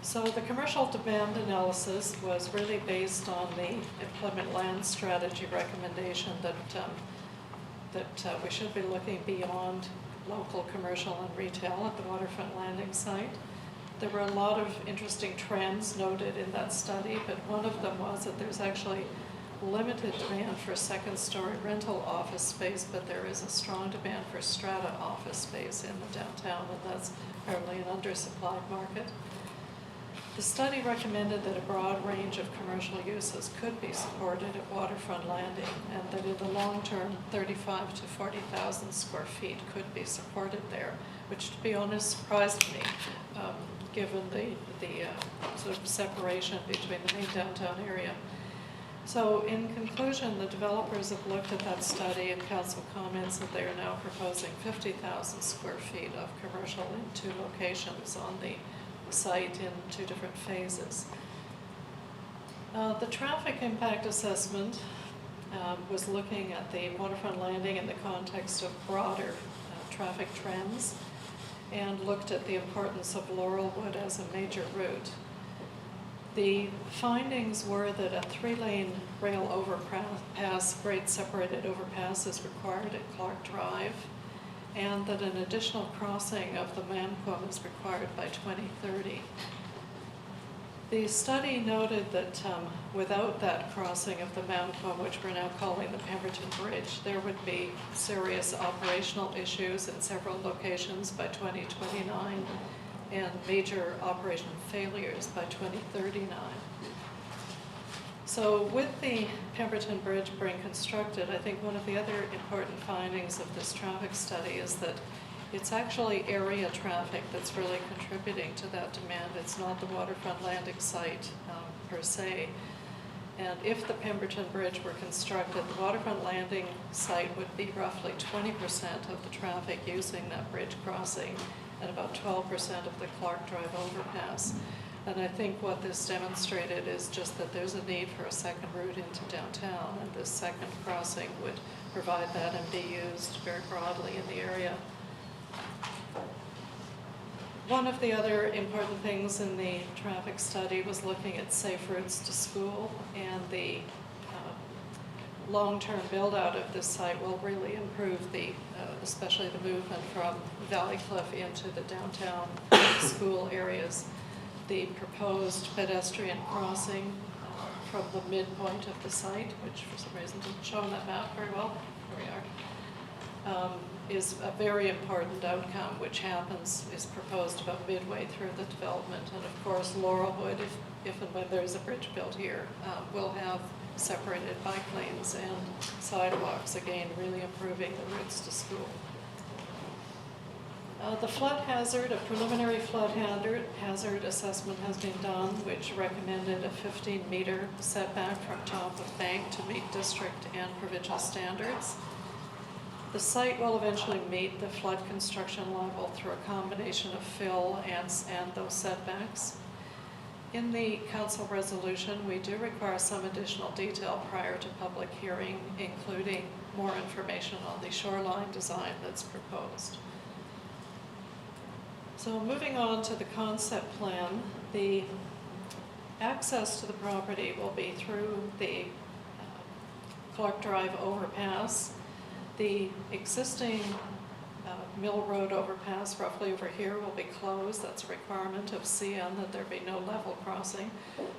So the commercial demand analysis was really based on the employment land strategy recommendation that we should be looking beyond local commercial and retail at the waterfront landing site. There were a lot of interesting trends noted in that study, but one of them was that there's actually limited demand for second-story rental office space, but there is a strong demand for strata office space in the downtown, and that's apparently an undersupplied market. The study recommended that a broad range of commercial uses could be supported at Waterfront Landing, and that in the long term, 35 to 40,000 square feet could be supported there, which, to be honest, surprised me, given the sort of separation between the main downtown area. So in conclusion, the developers have looked at that study and council comments that they are now proposing 50,000 square feet of commercial in 2 locations on the site in 2 different phases. The traffic impact assessment was looking at the waterfront landing in the context of broader traffic trends and looked at the importance of Laurelwood as a major route. The findings were that a 3-lane rail overpass, grade separated overpass, is required at Clark Drive, and that an additional crossing of the Mancomb is required by 2030. The study noted that without that crossing of the Mancomb, which we're now calling the Pemberton Bridge, there would be serious operational issues in several locations by 2029 and major operation failures by 2039. So with the Pemberton Bridge being constructed, I think one of the other important findings of this traffic study is that it's actually area traffic that's really contributing to that demand. It's not the waterfront landing site per se. And if the Pemberton Bridge were constructed, the waterfront landing site would be roughly 20% of the traffic using that bridge crossing and about 12% of the Clark Drive overpass. And I think what this demonstrated is just that there's a need for a second route into downtown, and this second crossing would provide that and be used very broadly in the area. One of the other important things in the traffic study was looking at safe routes to school, and the long-term build-out of this site will really improve especially the movement from Valley Cliff into the downtown school areas. The proposed pedestrian crossing from the midpoint of the site, which for some reason didn't show on that map very well, here we are, is a very important outcome, which is proposed about midway through the development. And of course, Laurelwood, if and when there's a bridge built here, will have separated bike lanes and sidewalks, again, really improving the routes to school. The flood hazard, a preliminary flood hazard assessment has been done, which recommended a 15-meter setback from top of bank to meet district and provincial standards. The site will eventually meet the flood construction level through a combination of fill and those setbacks. In the council resolution, we do require some additional detail prior to public hearing, including more information on the shoreline design that's proposed. So moving on to the concept plan, the access to the property will be through the Clark Drive overpass. The existing Mill Road overpass, roughly over here, will be closed. That's a requirement of CN that there be no level crossing.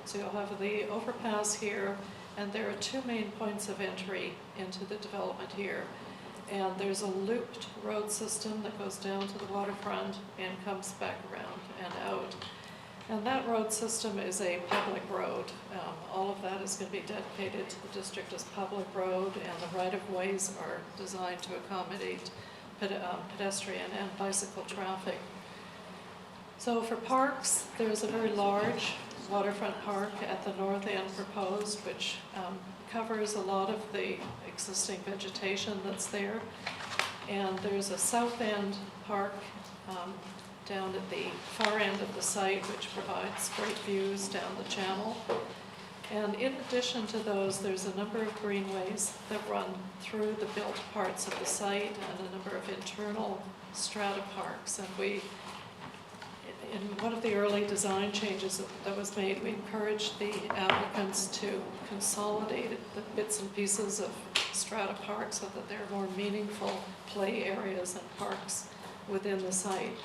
So you'll have the overpass here, and there are 2 main points of entry into the development here. And there's a looped road system that goes down to the waterfront and comes back around and out. And that road system is a public road. All of that is going to be dedicated to the district as public road, and the right-of-ways are designed to accommodate pedestrian and bicycle traffic. So for parks, there's a very large waterfront park at the north end proposed, which covers a lot of the existing vegetation that's there. And there's a south end park down at the far end of the site, which provides great views down the channel. And in addition to those, there's a number of greenways that run through the built parts of the site and a number of internal strata parks. And we, in one of the early design changes that was made, we encouraged the applicants to consolidate the bits and pieces of strata parks so that there are more meaningful play areas and parks within the site.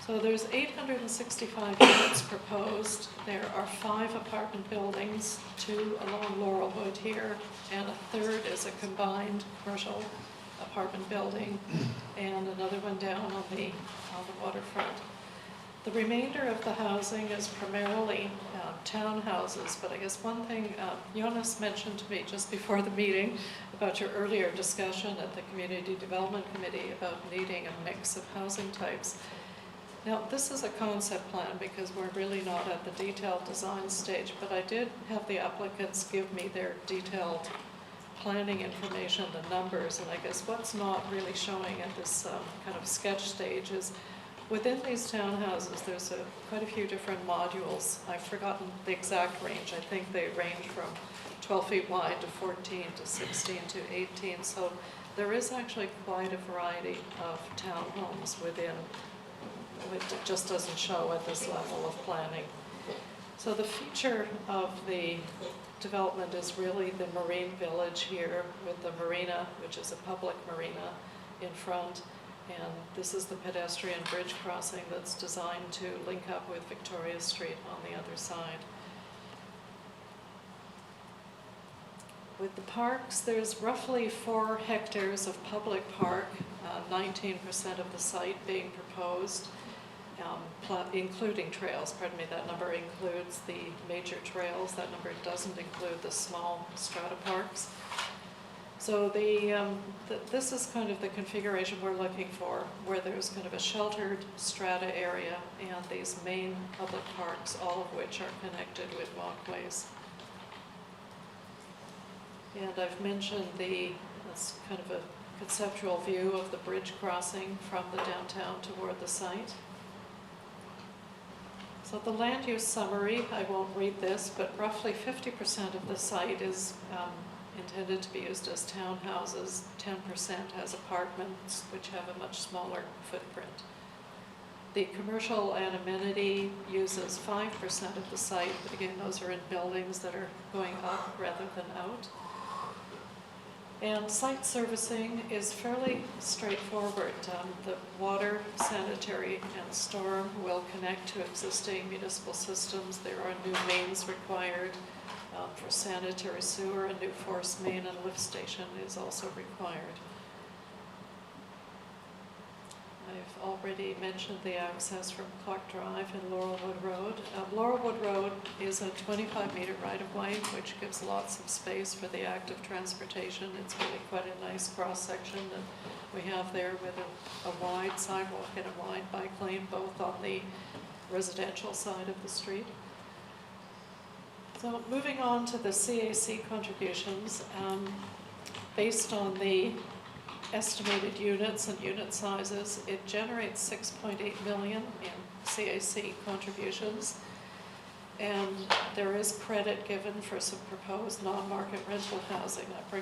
So there's 865 units proposed. There are 5 apartment buildings, 2 along Laurelwood here, and a third is a combined commercial apartment building, and another one down on the waterfront. The remainder of the housing is primarily townhouses, but I guess one thing Jonas mentioned to me just before the meeting about your earlier discussion at the Community Development Committee about needing a mix of housing types. Now, this is a concept plan because we're really not at the detailed design stage, but I did have the applicants give me their detailed planning information, the numbers, and I guess what's not really showing at this kind of sketch stage is within these townhouses, there's quite a few different modules. I've forgotten the exact range. I think they range from 12 feet wide to 14 to 16 to 18, so there is actually quite a variety of townhomes within. It just doesn't show at this level of planning. So the feature of the development is really the marine village here with the marina, which is a public marina in front. And this is the pedestrian bridge crossing that's designed to link up with Victoria Street on the other side. With the parks, there's roughly 4 hectares of public park, 19% of the site being proposed. Including trails, pardon me, that number includes the major trails. That number doesn't include the small strata parks. So this is kind of the configuration we're looking for, where there's kind of a sheltered strata area and these main public parks, all of which are connected with walkways. And I've mentioned that's kind of a conceptual view of the bridge crossing from the downtown toward the site. So the land use summary, I won't read this, but roughly 50% of the site is intended to be used as townhouses, 10% as apartments, which have a much smaller footprint. The commercial and amenity uses 5% of the site, but again, those are in buildings that are going up rather than out. And site servicing is fairly straightforward. The water, sanitary, and storm will connect to existing municipal systems. There are new mains required for sanitary sewer. A new force main and lift station is also required. I've already mentioned the access from Clark Drive and Laurelwood Road. Laurelwood Road is a 25-meter right-of-way, which gives lots of space for the active transportation. It's really quite a nice cross-section that we have there with a wide sidewalk and a wide bike lane, both on the residential side of the street. So moving on to the CAC contributions, based on the estimated units and unit sizes, it generates $6.8 million in CAC contributions. And there is credit given for some proposed non-market rental housing. I bring